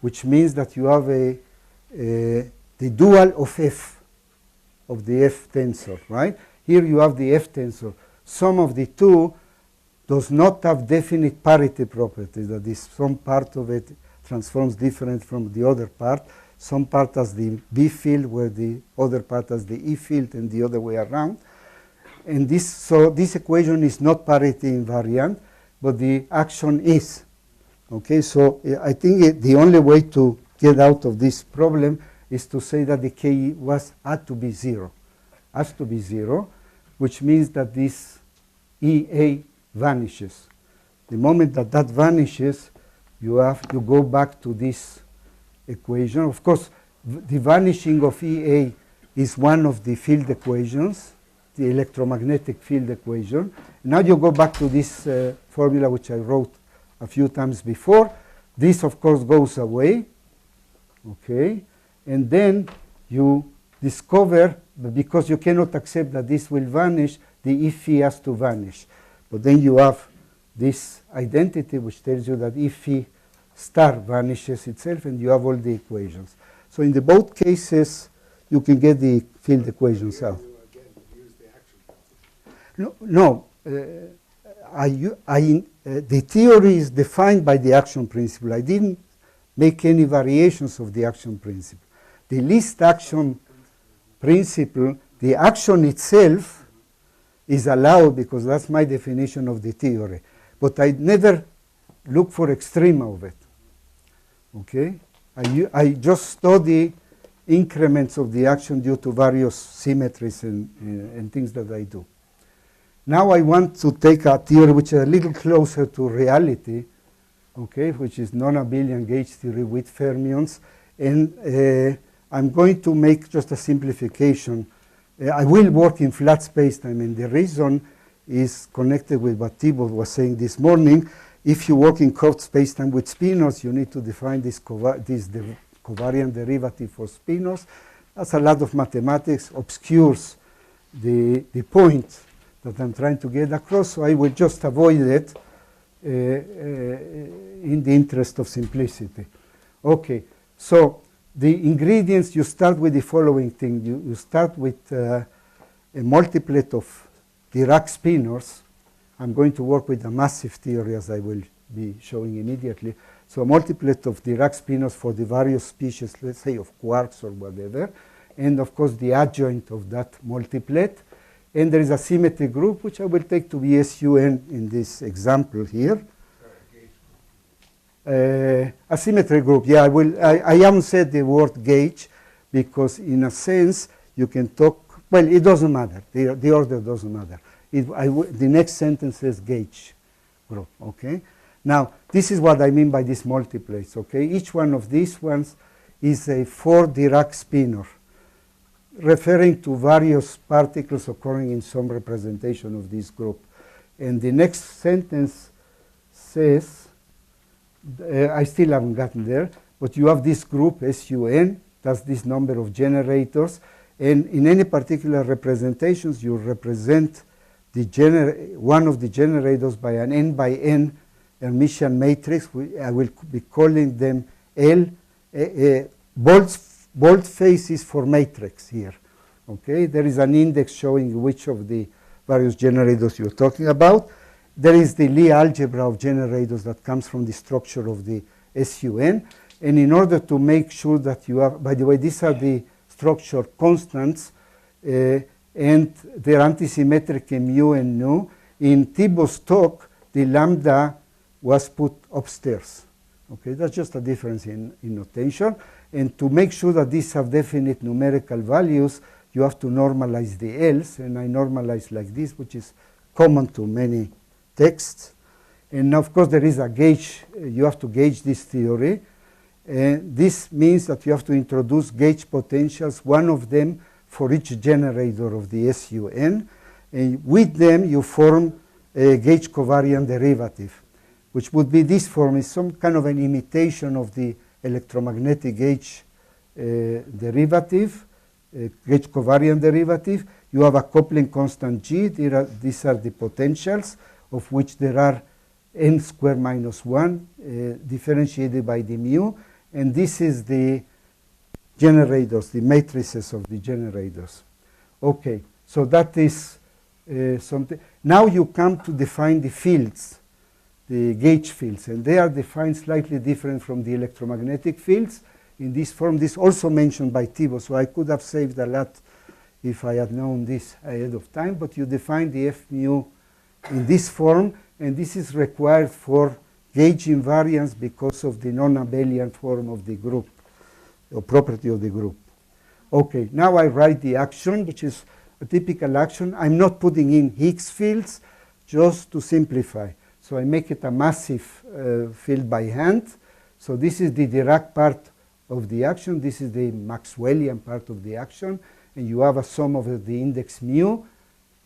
which means that you have the dual of F, of the F tensor, right? Here you have the F tensor. Sum of the two does not have definite parity properties, that is, some part of it transforms different from the other part. Some part has the B field, where the other part has the E field, and the other way around. And so this equation is not parity invariant, but the action is. Okay, so I think the only way to get out of this problem is to say that the Ke had to be 0. Has to be 0, which means that this EA vanishes. The moment that that vanishes, you go back to this equation. Of course, the vanishing of EA is one of the field equations, the electromagnetic field equation. Now you go back to this formula which I wrote a few times before. This, of course, goes away. Okay, and then you discover that because you cannot accept that this will vanish, the if has to vanish. But then you have this identity which tells you that if star vanishes itself, and you have all the equations. So in both cases, you can get the field equations out. No. The theory is defined by the action principle. I didn't make any variations of the action principle. The least action principle, the action itself is allowed because that's my definition of the theory. But I never look for extrema of it. Okay? I just study increments of the action due to various symmetries and things that I do. Now I want to take a theory which is a little closer to reality, okay, which is non-abelian gauge theory with fermions. And I'm going to make just a simplification. I will work in flat spacetime, and the reason is connected with what Thibault was saying this morning. If you work in curved spacetime with spinors, you need to define this covariant derivative for spinors. That's a lot of mathematics, obscures the point that I'm trying to get across, so I will just avoid it in the interest of simplicity. Okay, so the ingredients, you start with the following thing. You start with a multiplet of Dirac spinors. I'm going to work with a massive theory, as I will be showing immediately. So a multiplet of Dirac spinors for the various species, let's say of quarks or whatever, and of course the adjoint of that multiplet. And there is a symmetry group, which I will take to be SUN in this example here. A symmetry group, yeah, I haven't said the word gauge because in a sense you can talk, well, it doesn't matter, the order doesn't matter. The next sentence says gauge group, okay? Now, this is what I mean by these multiplates, okay? Each one of these ones is a 4 Dirac spinor, referring to various particles occurring in some representation of this group. And the next sentence says, I still haven't gotten there, but you have this group, SUN, that's this number of generators, and in any particular representations, you represent one of the generators by an n by n Hermitian matrix. I will be calling them L, boldface is for matrix here. Okay, there is an index showing which of the various generators you're talking about. There is the Lie algebra of generators that comes from the structure of the SUN. And in order to make sure that you have, by the way, these are the structure constants, and they're antisymmetric in mu and nu. In Thibault's talk, the lambda was put upstairs. Okay, that's just a difference in notation. And to make sure that these have definite numerical values, you have to normalize the L's, and I normalize like this, which is common to many texts. And of course, there is a gauge. You have to gauge this theory. This means that you have to introduce gauge potentials, one of them for each generator of the SUN. And with them, you form a gauge covariant derivative, which would be this form. Is some kind of an imitation of the electromagnetic gauge derivative, gauge covariant derivative. You have a coupling constant G. These are the potentials, of which there are n squared minus 1 differentiated by the mu. And this is the generators, the matrices of the generators. Okay, so that is something. Now you come to define the fields, the gauge fields, and they are defined slightly different from the electromagnetic fields. In this form, this also mentioned by Thibault, so I could have saved a lot if I had known this ahead of time, but you define the F mu in this form, and this is required for gauge invariance because of the non-abelian form of the group, or property of the group. Okay, now I write the action, which is a typical action. I'm not putting in Higgs fields, just to simplify. So I make it a massive field by hand. So this is the Dirac part of the action. This is the Maxwellian part of the action. And you have a sum of the index mu,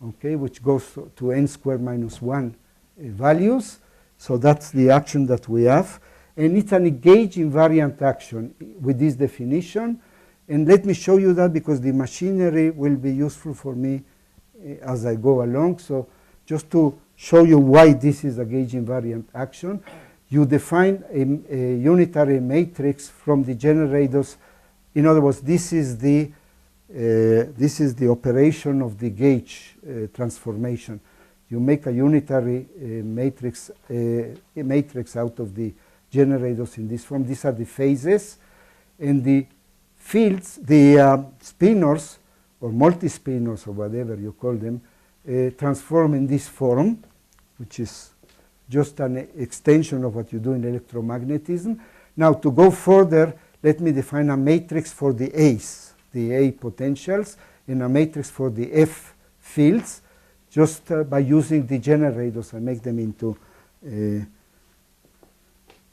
okay, which goes to n squared minus 1 values. So that's the action that we have. And it's an gauge invariant action with this definition. And let me show you that because the machinery will be useful for me as I go along. So just to show you why this is a gauge invariant action, you define a unitary matrix from the generators. In other words, this is the operation of the gauge transformation. You make a unitary matrix out of the generators in this form. These are the phases, and the fields, the spinors or multi-spinors or whatever you call them, transform in this form, which is just an extension of what you do in electromagnetism. Now, to go further, let me define a matrix for the A's, the A potentials, and a matrix for the F fields. Just by using the generators, I make them into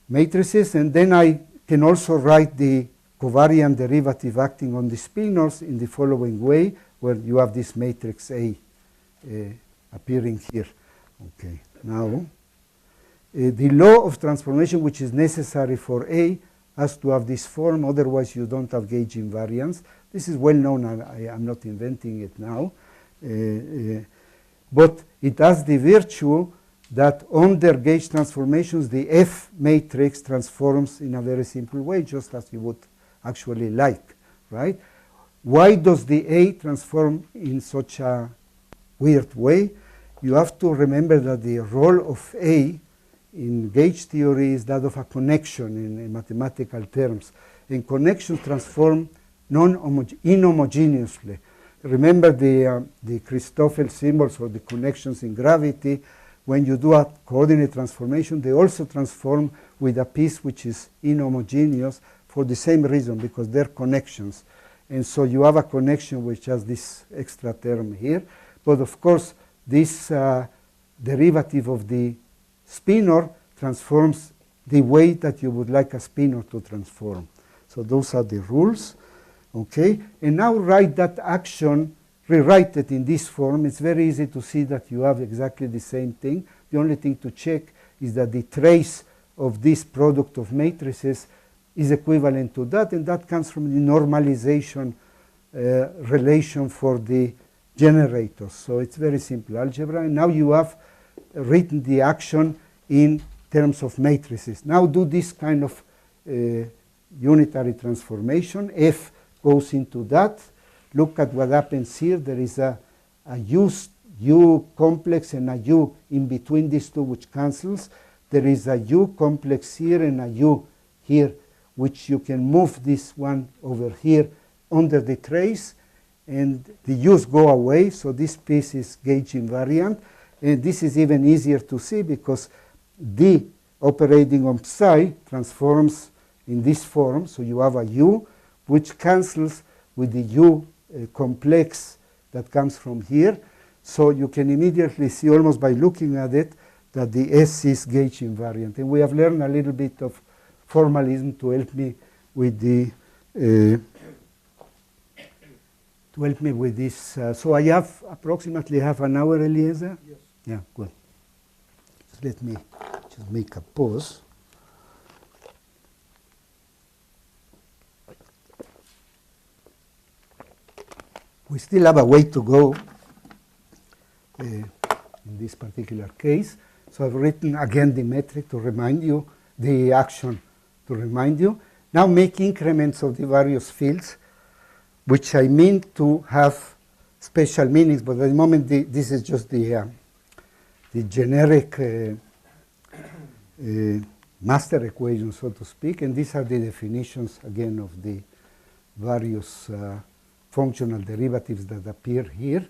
matrices, and then I can also write the covariant derivative acting on the spinors in the following way, where you have this matrix A appearing here. Okay, now the law of transformation, which is necessary for A, has to have this form, otherwise you don't have gauge invariance. This is well known, I'm not inventing it now. But it has the virtue that under gauge transformations, the F matrix transforms in a very simple way, just as you would actually like, right? Why does the A transform in such a weird way? You have to remember that the role of A in gauge theory is that of a connection in mathematical terms. And connections transform inhomogeneously. Remember the Christoffel symbols or the connections in gravity. When you do a coordinate transformation, they also transform with a piece which is inhomogeneous for the same reason, because they're connections. And so you have a connection which has this extra term here. But of course, this derivative of the spinor transforms the way that you would like a spinor to transform. So those are the rules. Okay, and now write that action, rewrite it in this form. It's very easy to see that you have exactly the same thing. The only thing to check is that the trace of this product of matrices is equivalent to that, and that comes from the normalization relation for the generators. So it's very simple algebra, and now you have written the action in terms of matrices. Now do this kind of unitary transformation. F goes into that. Look at what happens here. There is a U complex and a U in between these two, which cancels. There is a U complex here and a U here, which you can move this one over here under the trace, and the U's go away, so this piece is gauge invariant. And this is even easier to see because D operating on psi transforms in this form, so you have a U which cancels with the U complex that comes from here. So you can immediately see, almost by looking at it, that the S is gauge invariant. And we have learned a little bit of formalism to help me with the this. So I have approximately half an hour, Eliezer? Yes. Yeah, good. So let me just make a pause. We still have a way to go in this particular case. So I've written again the metric to remind you, the action to remind you. Now make increments of the various fields, which I mean to have special meanings, but at the moment this is just the generic master equation, so to speak, and these are the definitions again of the various functional derivatives that appear here.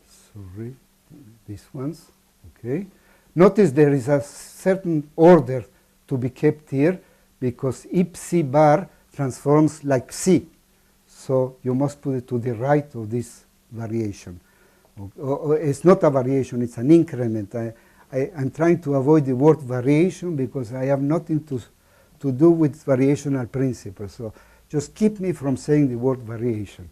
Sorry, these ones, okay. Notice there is a certain order to be kept here because if psi bar transforms like psi, so you must put it to the right of this variation. It's not a variation, it's an increment. I'm trying to avoid the word variation because I have nothing to do with variational principles. So just keep me from saying the word variation.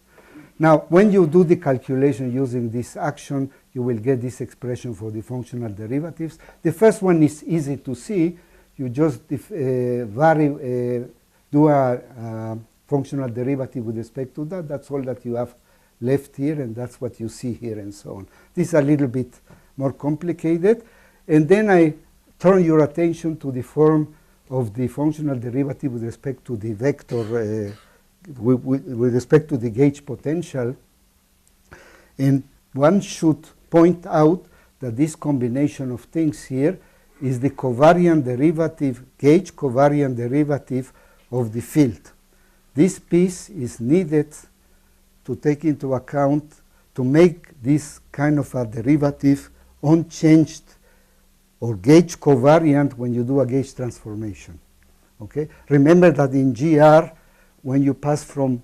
Now, when you do the calculation using this action, you will get this expression for the functional derivatives. The first one is easy to see. You just do a functional derivative with respect to that. That's all that you have left here, and that's what you see here, and so on. This is a little bit more complicated. And then I turn your attention to the form of the functional derivative with respect to the vector, with respect to the gauge potential. And one should point out that this combination of things here is the covariant derivative, gauge covariant derivative of the field. This piece is needed to take into account to make this kind of a derivative unchanged or gauge covariant when you do a gauge transformation. Okay? Remember that in GR, when you pass from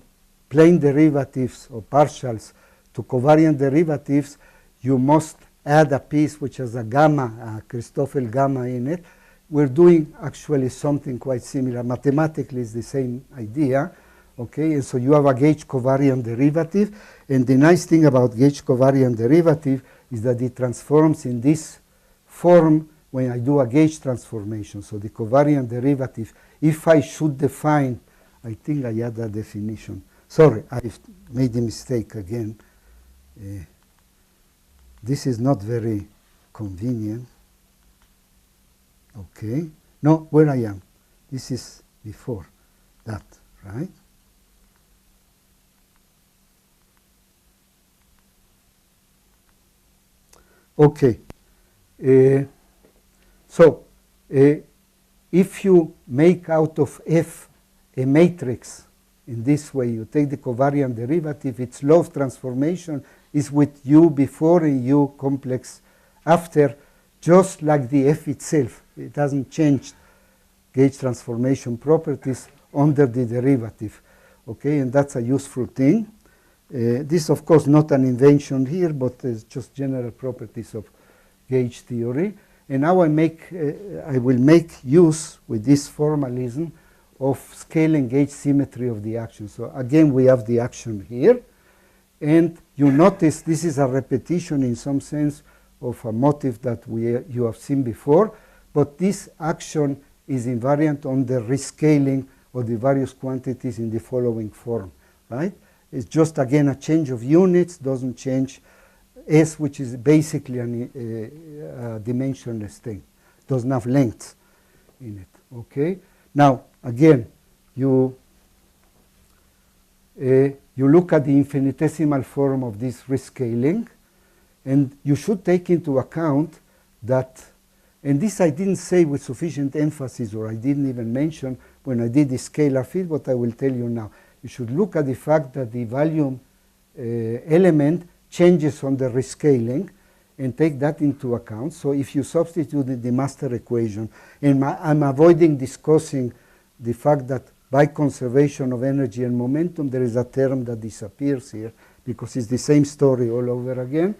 plane derivatives or partials to covariant derivatives, you must add a piece which has a gamma, a Christoffel gamma in it. We're doing actually something quite similar. Mathematically, it's the same idea. Okay, and so you have a gauge covariant derivative, and the nice thing about gauge covariant derivative is that it transforms in this form when I do a gauge transformation. So the covariant derivative, if I should define, I think I had that definition. Sorry, I've made a mistake again. This is not very convenient. Okay, no, where I am. This is before that, right? Okay, so if you make out of F a matrix in this way, you take the covariant derivative, its law of transformation is with U before and U complex after, just like the F itself. It hasn't changed gauge transformation properties under the derivative. Okay, and that's a useful thing. This, of course, not an invention here, but it's just general properties of gauge theory. And now I will make use with this formalism of scale and gauge symmetry of the action. So again, we have the action here. And you notice this is a repetition in some sense of a motif that you have seen before. But this action is invariant on the rescaling of the various quantities in the following form, right? It's just, again, a change of units, doesn't change S, which is basically a dimensionless thing. Doesn't have length in it, okay? Now, again, you look at the infinitesimal form of this rescaling, and you should take into account that, and this I didn't say with sufficient emphasis, or I didn't even mention when I did the scalar field, but I will tell you now. You should look at the fact that the volume element changes on the rescaling, and take that into account. So if you substitute in the master equation, and I'm avoiding discussing the fact that by conservation of energy and momentum, there is a term that disappears here, because it's the same story all over again.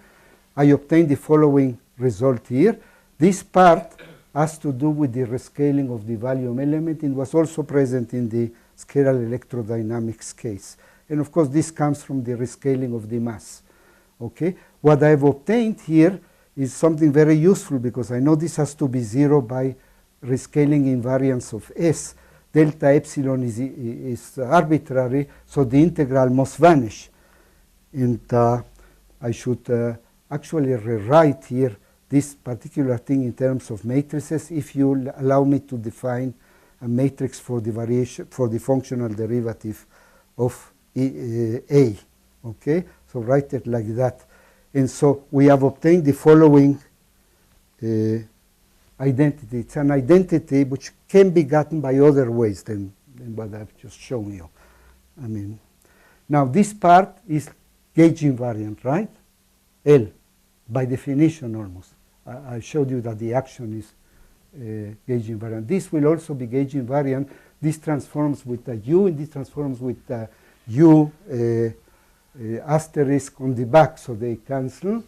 I obtained the following result here. This part has to do with the rescaling of the volume element. It was also present in the scalar electrodynamics case. And of course, this comes from the rescaling of the mass. Okay? What I've obtained here is something very useful, because I know this has to be 0 by rescaling invariance of S. Delta epsilon is arbitrary, so the integral must vanish. And I should actually rewrite here this particular thing in terms of matrices, if you allow me to define a matrix for the variation, for the functional derivative of A. Okay? So write it like that. And so we have obtained the following identity. It's an identity which can be gotten by other ways than what I've just shown you. I mean, now this part is gauge invariant, right? L, by definition almost. I showed you that the action is gauge invariant. This will also be gauge invariant. This transforms with a U, and this transforms with a U asterisk on the back, so they cancel.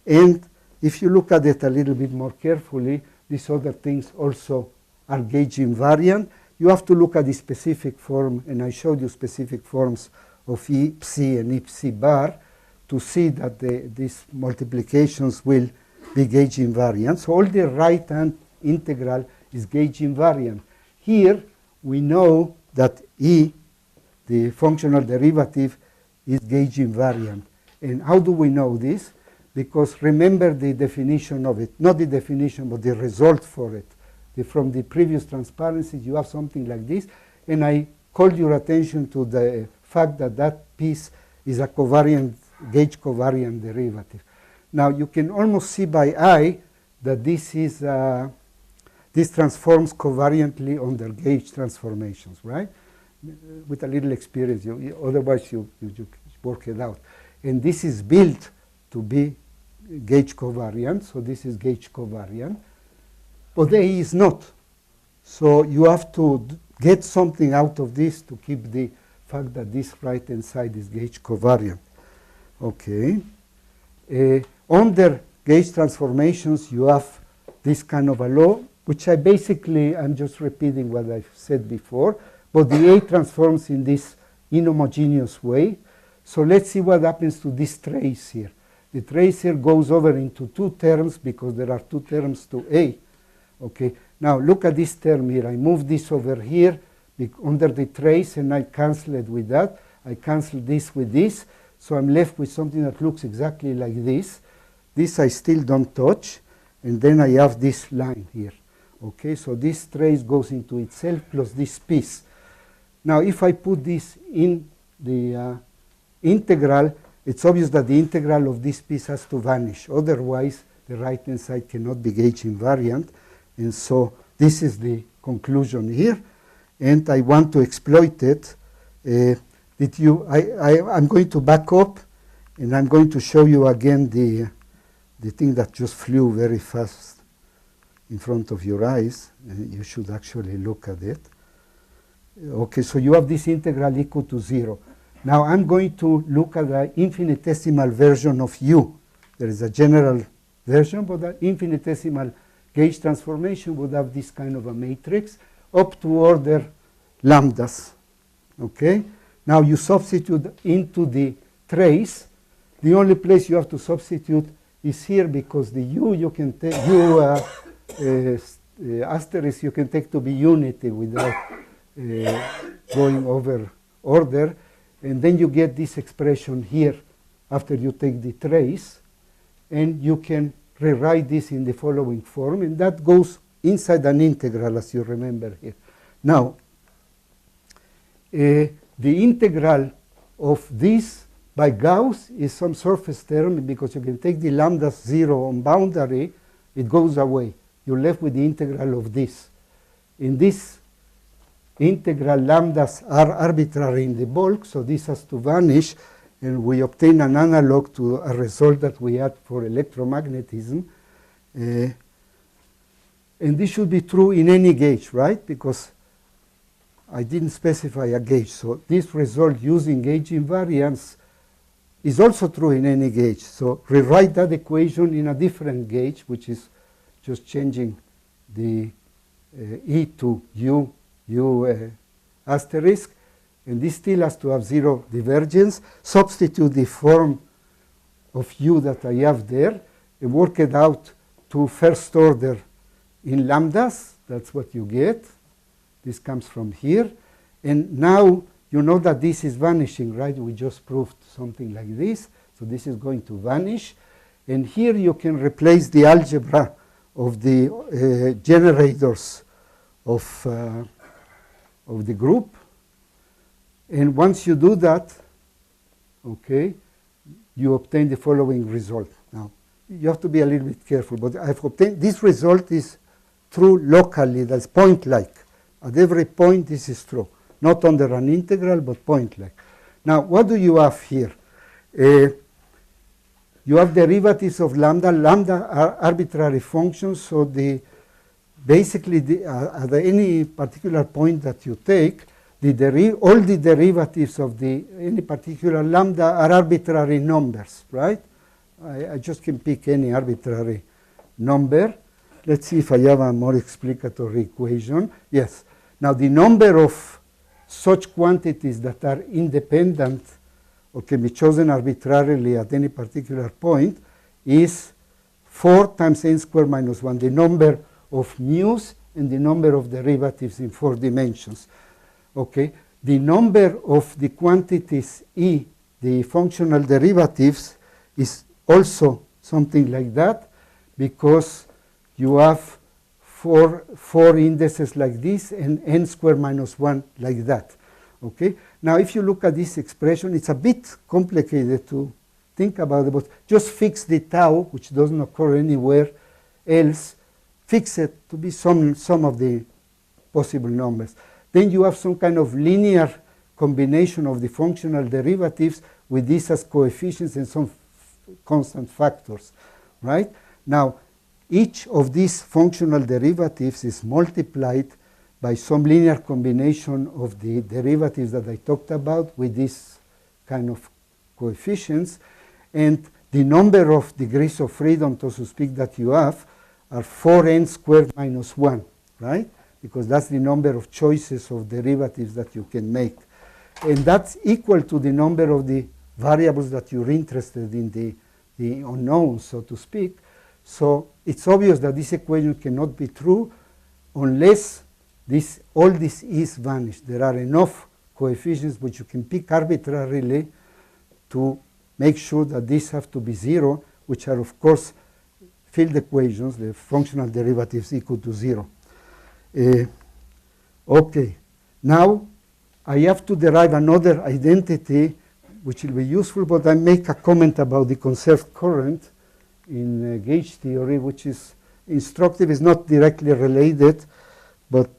And if you look at it a little bit more carefully, these other things also are gauge invariant. You have to look at the specific form, and I showed you specific forms of E psi and E psi bar to see that these multiplications will be gauge invariant. So all the right-hand integral is gauge invariant. Here we know that E, the functional derivative, is gauge invariant. And how do we know this? Because remember the definition of it, not the definition, but the result for it. From the previous transparencies, you have something like this, and I called your attention to the fact that that piece is a covariant, gauge covariant derivative. Now you can almost see by eye that this is this transforms covariantly under gauge transformations, right? With a little experience, otherwise you work it out. And this is built to be gauge covariant, so this is gauge covariant, but A is not. So you have to get something out of this to keep the fact that this right-hand side is gauge covariant. Okay. Under gauge transformations, you have this kind of a law, which I'm just repeating what I've said before, but the A transforms in this inhomogeneous way. So let's see what happens to this trace here. The trace here goes over into two terms because there are two terms to A. Okay. Now look at this term here. I move this over here under the trace, and I cancel it with that. I cancel this with this. So I'm left with something that looks exactly like this. This I still don't touch. And then I have this line here. Okay, so this trace goes into itself plus this piece. Now if I put this in the integral, it's obvious that the integral of this piece has to vanish. Otherwise, the right-hand side cannot be gauge invariant. And so this is the conclusion here. And I want to exploit it. I'm going to back up, and I'm going to show you again the thing that just flew very fast in front of your eyes. You should actually look at it. Okay, so you have this integral equal to 0. Now I'm going to look at the infinitesimal version of U. There is a general version, but the infinitesimal gauge transformation would have this kind of a matrix up to order lambdas. Okay? Now you substitute into the trace. The only place you have to substitute is here, because the U you can take, asterisk you can take to be unity without going over order. And then you get this expression here after you take the trace. And you can rewrite this in the following form. And that goes inside an integral, as you remember here. Now, the integral of this by Gauss is some surface term, because you can take the lambda 0 on boundary, it goes away. You're left with the integral of this. In this integral, lambdas are arbitrary in the bulk, so this has to vanish, and we obtain an analog to a result that we had for electromagnetism. And this should be true in any gauge, right? Because I didn't specify a gauge. So this result using gauge invariance is also true in any gauge. So rewrite that equation in a different gauge, which is just changing the E to U asterisk. And this still has to have zero divergence. Substitute the form of U that I have there and work it out to first order in lambdas. That's what you get. This comes from here. And now you know that this is vanishing, right? We just proved something like this. So this is going to vanish. And here you can replace the algebra of the generators of the group. And once you do that, okay, you obtain the following result. Now, you have to be a little bit careful, but I've obtained this result is true locally, that's point-like. At every point, this is true. Not under an integral, but point-like. Now, what do you have here? You have derivatives of lambda. Lambda are arbitrary functions, so basically at any particular point that you take, all the derivatives of any particular lambda are arbitrary numbers, right? I just can pick any arbitrary number. Let's see if I have a more explicatory equation. Yes. Now, the number of such quantities that are independent or can be chosen arbitrarily at any particular point is 4 times n squared minus 1, the number of mu's and the number of derivatives in 4 dimensions. Okay, the number of the quantities E, the functional derivatives, is also something like that, because you have four indices like this and n squared minus 1 like that. Okay, now if you look at this expression, it's a bit complicated to think about it, but just fix the tau, which doesn't occur anywhere else, fix it to be some of the possible numbers. Then you have some kind of linear combination of the functional derivatives with these as coefficients and some constant factors, right? Now, each of these functional derivatives is multiplied by some linear combination of the derivatives that I talked about with this kind of coefficients, and the number of degrees of freedom, so to speak, that you have are 4n squared minus 1, right? Because that's the number of choices of derivatives that you can make. And that's equal to the number of the variables that you're interested in, the unknowns, so to speak. So it's obvious that this equation cannot be true unless all this is vanished. There are enough coefficients which you can pick arbitrarily to make sure that these have to be 0, which are, of course, field equations, the functional derivatives equal to 0. Okay, now I have to derive another identity which will be useful, but I make a comment about the conserved current in gauge theory, which is instructive, is not directly related, but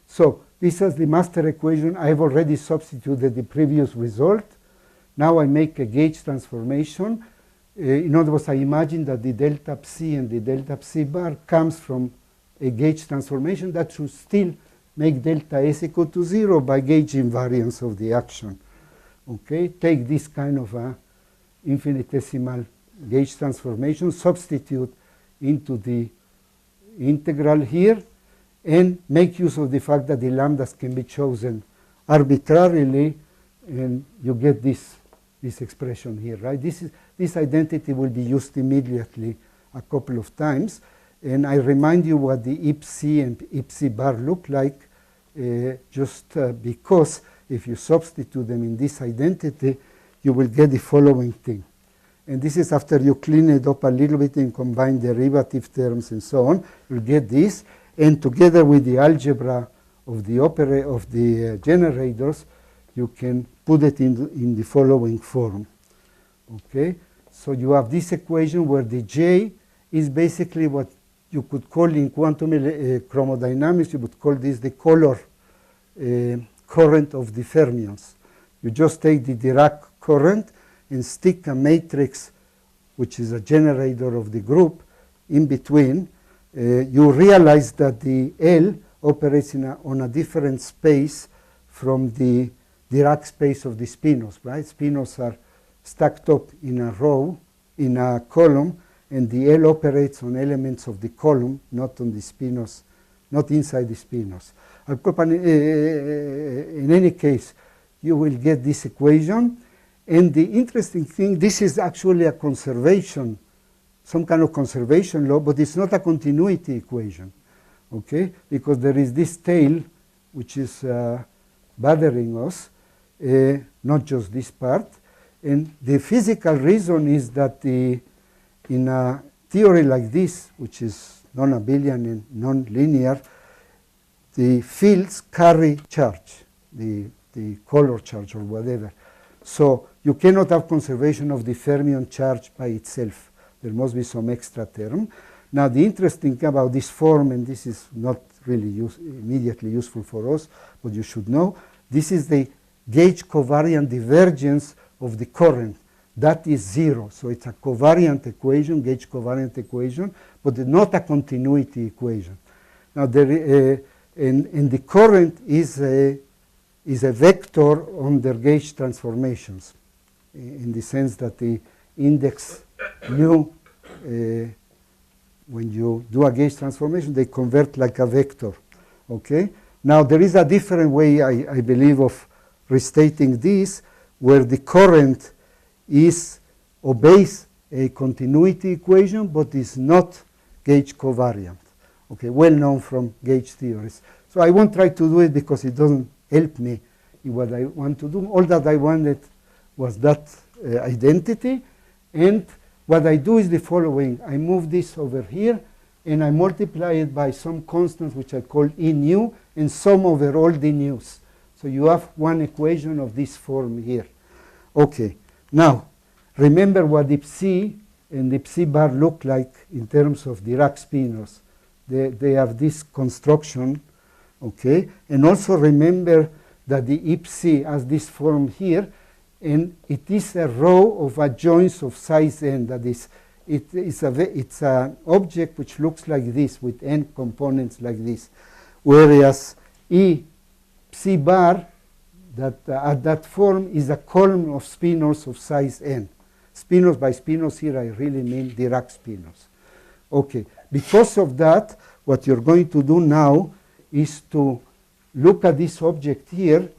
so this is the master equation. I have already substituted the previous result. Now I make a gauge transformation. In other words, I imagine that the delta psi and the delta psi bar comes from a gauge transformation that should still make delta S equal to 0 by gauge invariance of the action. Okay, take this kind of a infinitesimal gauge transformation, substitute into the integral here, and make use of the fact that the lambdas can be chosen arbitrarily, and you get this expression here, right? This identity will be used immediately a couple of times. And I remind you what the ipsi and ipsi bar look like, because if you substitute them in this identity, you will get the following thing. And this is after you clean it up a little bit and combine derivative terms and so on, you'll get this. And together with the algebra of the generators, you can put it in the following form. Okay, so you have this equation where the J is basically what you could call in quantum chromodynamics, you would call this the color current of the fermions. You just take the Dirac current and stick a matrix, which is a generator of the group, in between. You realize that the L operates on a different space from the Dirac space of the spinos, right? Spinos are stacked up in a row, in a column, and the L operates on elements of the column, not on the spinos, not inside the spinos. In any case, you will get this equation. And the interesting thing, this is actually a conservation, some kind of conservation law, but it's not a continuity equation, okay? Because there is this tail which is bothering us, not just this part. And the physical reason is that in a theory like this, which is non-abelian and non-linear, the fields carry charge, the color charge or whatever. So you cannot have conservation of the fermion charge by itself. There must be some extra term. Now the interesting thing about this form, and this is not really immediately useful for us, but you should know, this is the gauge covariant divergence of the current. That is 0. So it's a covariant equation, gauge covariant equation, but not a continuity equation. Now and the current is a vector under gauge transformations, in the sense that the index nu, when you do a gauge transformation, they convert like a vector. Okay. Now there is a different way, I believe, of restating this, where the current obeys a continuity equation, but is not gauge covariant. Okay, well known from gauge theories. So I won't try to do it because it doesn't help me in what I want to do. All that I wanted was that identity, and what I do is the following. I move this over here, and I multiply it by some constant which I call E nu, and sum over all the nus. So you have one equation of this form here. Okay, now remember what the psi and the psi bar look like in terms of Dirac spinos. They have this construction, okay? And also remember that the psi has this form here, and it is a row of adjoints of size n. That is, it's an object which looks like this with n components like this, whereas E psi bar, that at that form, is a column of spinos of size n. Spinos, by spinos here I really mean Dirac spinos. Okay, because of that, what you're going to do now is to look at this object here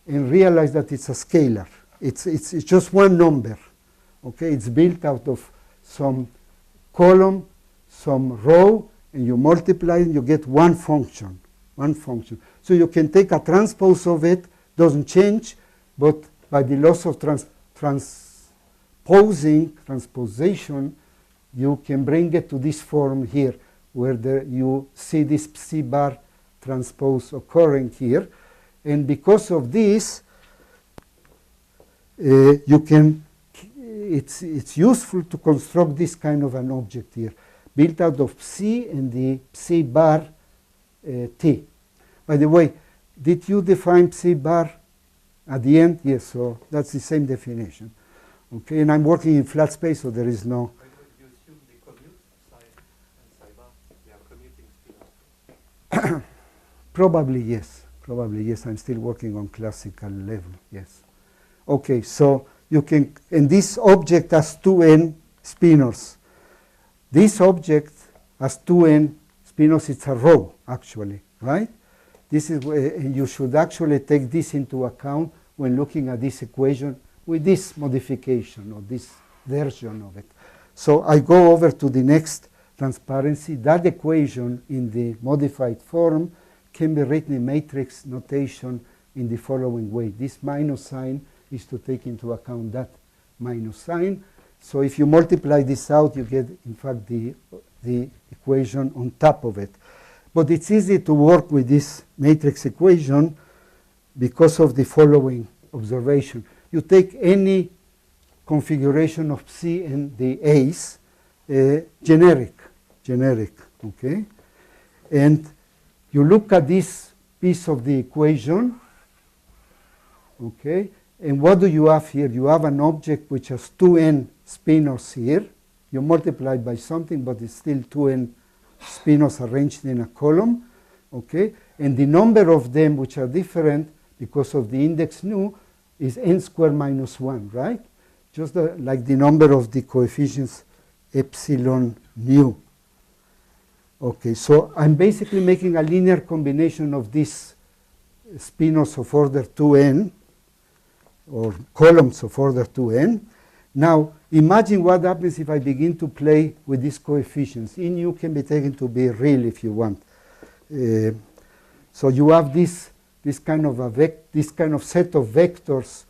and realize that it's a scalar. It's just one number. Okay, it's built out of some column, some row, and you multiply and you get one function. One function. So you can take a transpose of it, doesn't change, but by the loss of transposition, you can bring it to this form here, where you see this psi bar transpose occurring here. And because of this, it's useful to construct this kind of an object here, built out of psi and the psi bar t. By the way, did you define psi bar at the end? Yes, so that's the same definition. Okay, and I'm working in flat space, so there is no. You assume the commute psi and psi bar, they are commuting spinos. Probably yes. Probably yes. I'm still working on classical level. Yes. Okay, so you can, and this object has 2n spinors. This object has 2n spinors. It's a row, actually, right? This is where you should actually take this into account when looking at this equation with this modification or this version of it. So I go over to the next transparency. That equation in the modified form can be written in matrix notation in the following way. This minus sign is to take into account that minus sign. So if you multiply this out, you get, in fact, the equation on top of it. But it's easy to work with this matrix equation because of the following observation. You take any configuration of C and the A's, generic, okay? And you look at this piece of the equation, okay? And what do you have here? You have an object which has 2n spinors here. You multiply by something, but it's still 2n spinors arranged in a column, okay? And the number of them which are different because of the index nu is n squared minus 1, right? Just like the number of the coefficients epsilon nu. Okay, so I'm basically making a linear combination of these spinors of order 2n, or columns of order 2n. Now, imagine what happens if I begin to play with these coefficients. E nu can be taken to be real if you want. So you have this kind of set of vectors,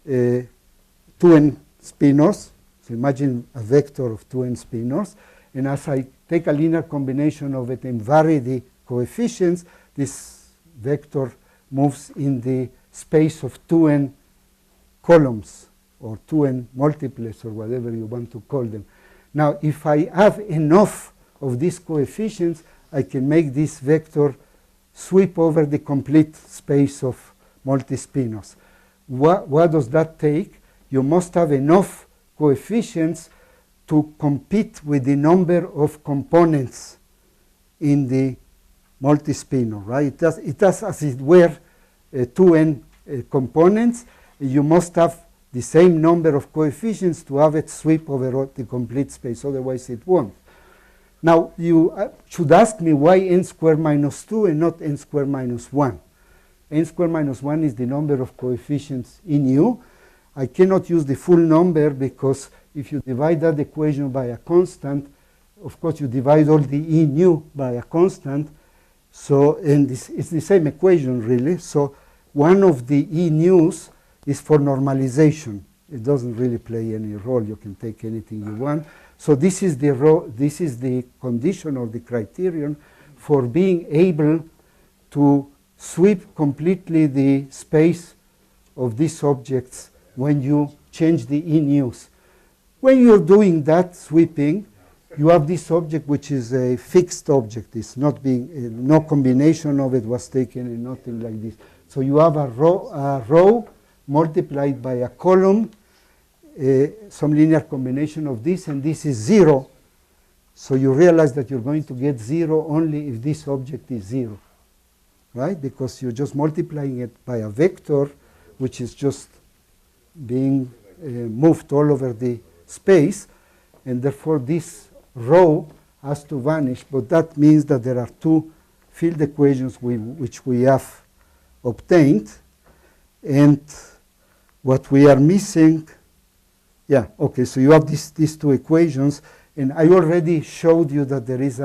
2n spinors. So imagine a vector of 2n spinors, and as I take a linear combination of it and vary the coefficients, this vector moves in the space of 2n columns, or 2n multiples, or whatever you want to call them. Now, if I have enough of these coefficients, I can make this vector sweep over the complete space of multispinors. What does that take? You must have enough coefficients to compete with the number of components in the multispinor, right? It has as it were 2n components. You must have the same number of coefficients to have it sweep over the complete space, otherwise it won't. Now, you should ask me why n squared minus 2 and not n squared minus 1. N squared minus 1 is the number of coefficients in U. I cannot use the full number because if you divide that equation by a constant, of course you divide all the E nu by a constant. So, and it's the same equation really. So one of the E nus is for normalization. It doesn't really play any role. You can take anything you want. So this is the condition or the criterion for being able to sweep completely the space of these objects when you change the E nus. When you're doing that sweeping, you have this object which is a fixed object. It's not being, no combination of it was taken and nothing like this. So you have a row multiplied by a column, some linear combination of this, and this is 0. So you realize that you're going to get 0 only if this object is 0, right? Because you're just multiplying it by a vector which is just being moved all over the space, and therefore this row has to vanish. But that means that there are two field equations which we have obtained, and what we are missing, yeah, okay, so you have these two equations, and I already showed you that there is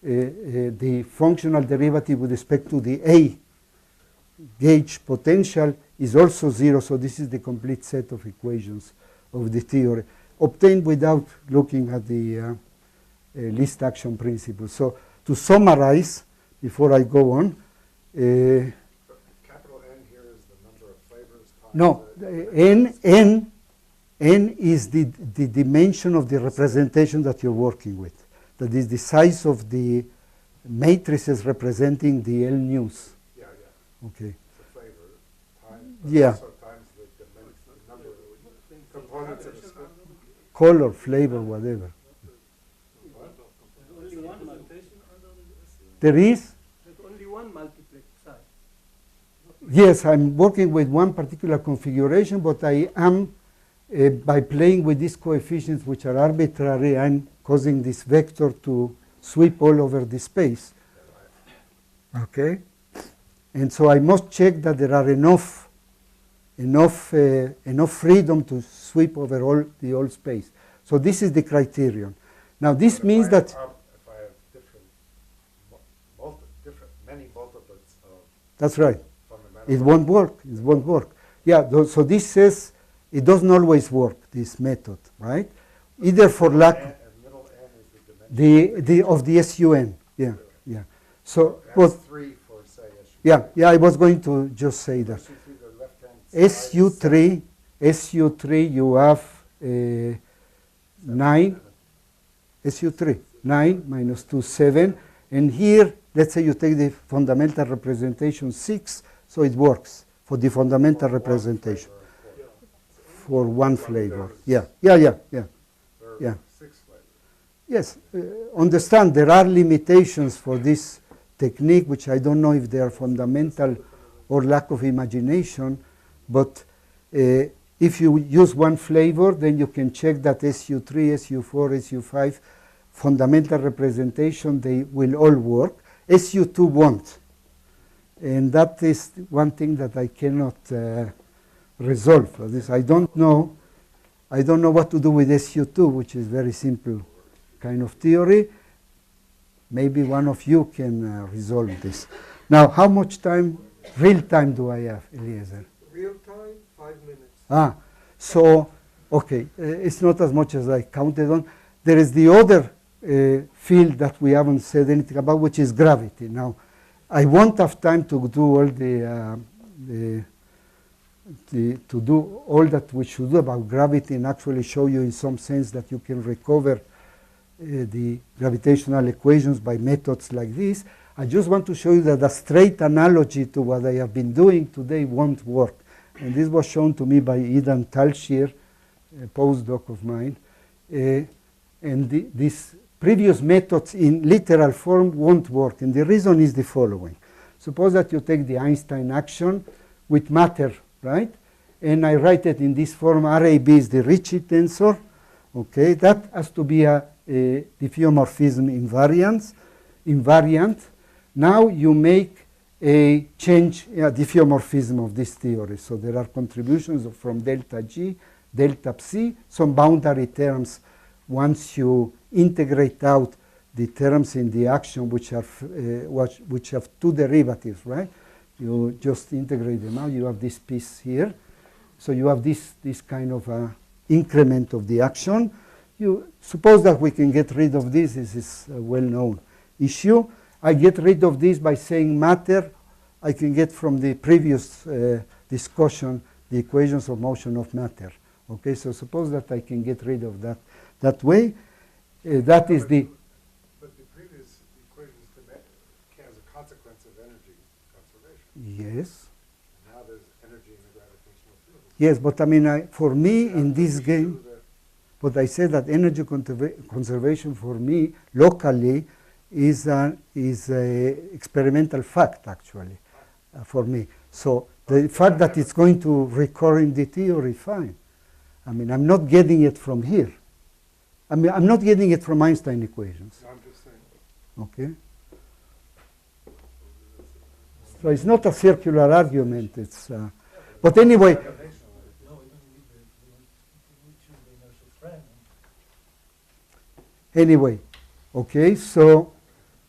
the functional derivative with respect to the A gauge potential is also 0, so this is the complete set of equations of the theory, obtained without looking at the least action principle. So to summarize, before I go on, Capital N here is the number of flavors times no, n is the dimension of the representation that you're working with. That is the size of the matrices representing the L nus. Yeah. Okay. The flavor times, Yeah. also times the number of components of the script. Color, flavor, whatever. There's only one multiplication under the SCALAR. There is, There's only one multiplex side. yes, I'm working with one particular configuration, but I am, by playing with these coefficients which are arbitrary, I'm causing this vector to sweep all over the space. Okay? And so I must check that there are enough freedom to sweep over all the whole space. So this is the criterion. Now this But means that, if I have many multiplets of that's right. fundamental. It won't work. It won't work. Yeah. So this says it doesn't always work. This method, right? Either for lack And middle N is the dimension. of the SUN. Yeah. So, That's but 3 for, say, SU3. yeah, I was going to just say that. SU3, the left-hand side is SU3, you have 9, SU3, 9 minus 2, 7. And here, let's say you take the fundamental representation 6, so it works for the fundamental representation. For one flavor. Yeah. There are Yeah. 6 flavors. Yes, understand there are limitations for this technique, which I don't know if they are fundamental or lack of imagination, but if you use one flavor, then you can check that SU3, SU4, SU5, fundamental representation, they will all work. SU2 won't. And that is one thing that I cannot resolve. For this, I don't know what to do with SU2, which is very simple kind of theory. Maybe one of you can resolve this. Now, how much time, real time, do I have, Eliezer? Real time, 5 minutes. So, okay, it's not as much as I counted on. There is the other field that we haven't said anything about, which is gravity. Now, I won't have time to do all to do all that we should do about gravity and actually show you in some sense that you can recover the gravitational equations by methods like this. I just want to show you that a straight analogy to what I have been doing today won't work. And this was shown to me by Idan Talshir, a postdoc of mine. And these previous methods in literal form won't work. And the reason is the following. Suppose that you take the Einstein action with matter, right? And I write it in this form. RAB is the Ricci tensor. Okay, that has to be a diffeomorphism invariant. Now you make a change, a diffeomorphism of this theory. So there are contributions from delta G, delta psi, some boundary terms. Once you integrate out the terms in the action which have two derivatives, right? You just integrate them out. You have this piece here. So you have this kind of increment of the action. You suppose that we can get rid of this. This is a well-known issue. I get rid of this by saying matter. I can get from the previous discussion the equations of motion of matter. Okay, so suppose that I can get rid of that way. That is the... But the previous equations came as a consequence of energy conservation. Yes. Now there's energy in the gravitational field. Yes, but I mean, for me in this game, but I said that energy conservation for me locally is a experimental fact, actually, for me. So the fact that it's going to recur in the theory, fine. I mean, I'm not getting it from here. I mean, I'm not getting it from Einstein equations. No, I'm just saying. Okay? So it's not a circular argument. It's, but anyway, okay, so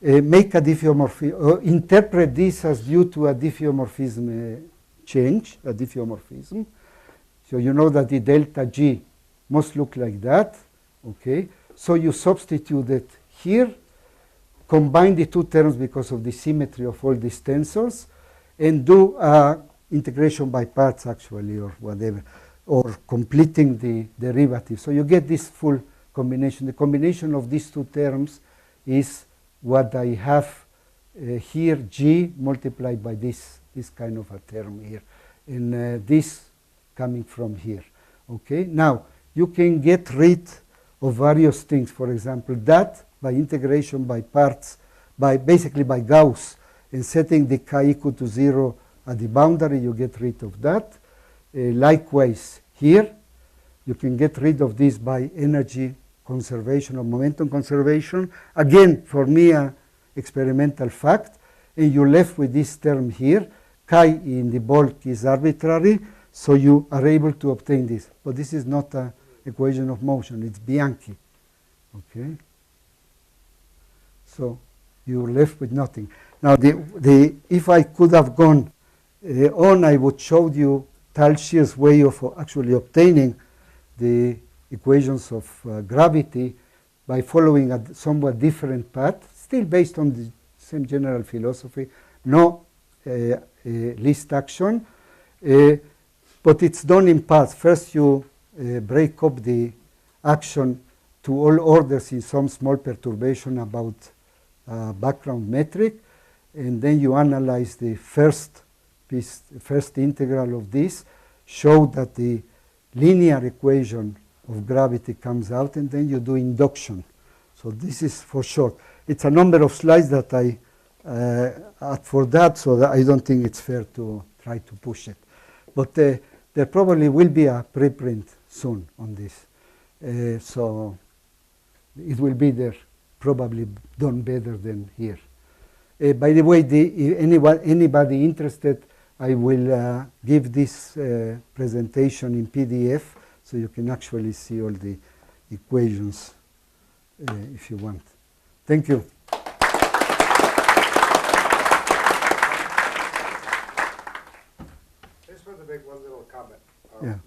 make a diffeomorphism, interpret this as due to a diffeomorphism change, a diffeomorphism. So you know that the delta G must look like that, okay? So you substitute it here, combine the two terms because of the symmetry of all these tensors, and do integration by parts, actually, or whatever, or completing the derivative. So you get this full combination. The combination of these two terms is what I have here, G multiplied by this kind of a term here, and this coming from here. Okay, now you can get rid of various things. For example, that by integration by parts, basically by Gauss, and setting the chi equal to 0 at the boundary, you get rid of that. Likewise, here you can get rid of this by energy conservation or momentum conservation. Again, for me, an experimental fact. And you're left with this term here. Chi in the bulk is arbitrary, so you are able to obtain this. But this is not an equation of motion. It's Bianchi. Okay? So you're left with nothing. Now, if I could have gone on, I would show you Talshir's way of actually obtaining the equations of gravity by following a somewhat different path, still based on the same general philosophy. No least action, but it's done in parts. First you break up the action to all orders in some small perturbation about background metric, and then you analyze the first piece, first integral of this, show that the linear equation of gravity comes out, and then you do induction. So this is for short. It's a number of slides that I add for that, so that I don't think it's fair to try to push it. But there probably will be a preprint soon on this. So it will be there, probably done better than here. By the way, anybody interested, I will give this presentation in PDF, so you can actually see all the equations if you want. Thank you. I just wanted to make one little comment. Yeah.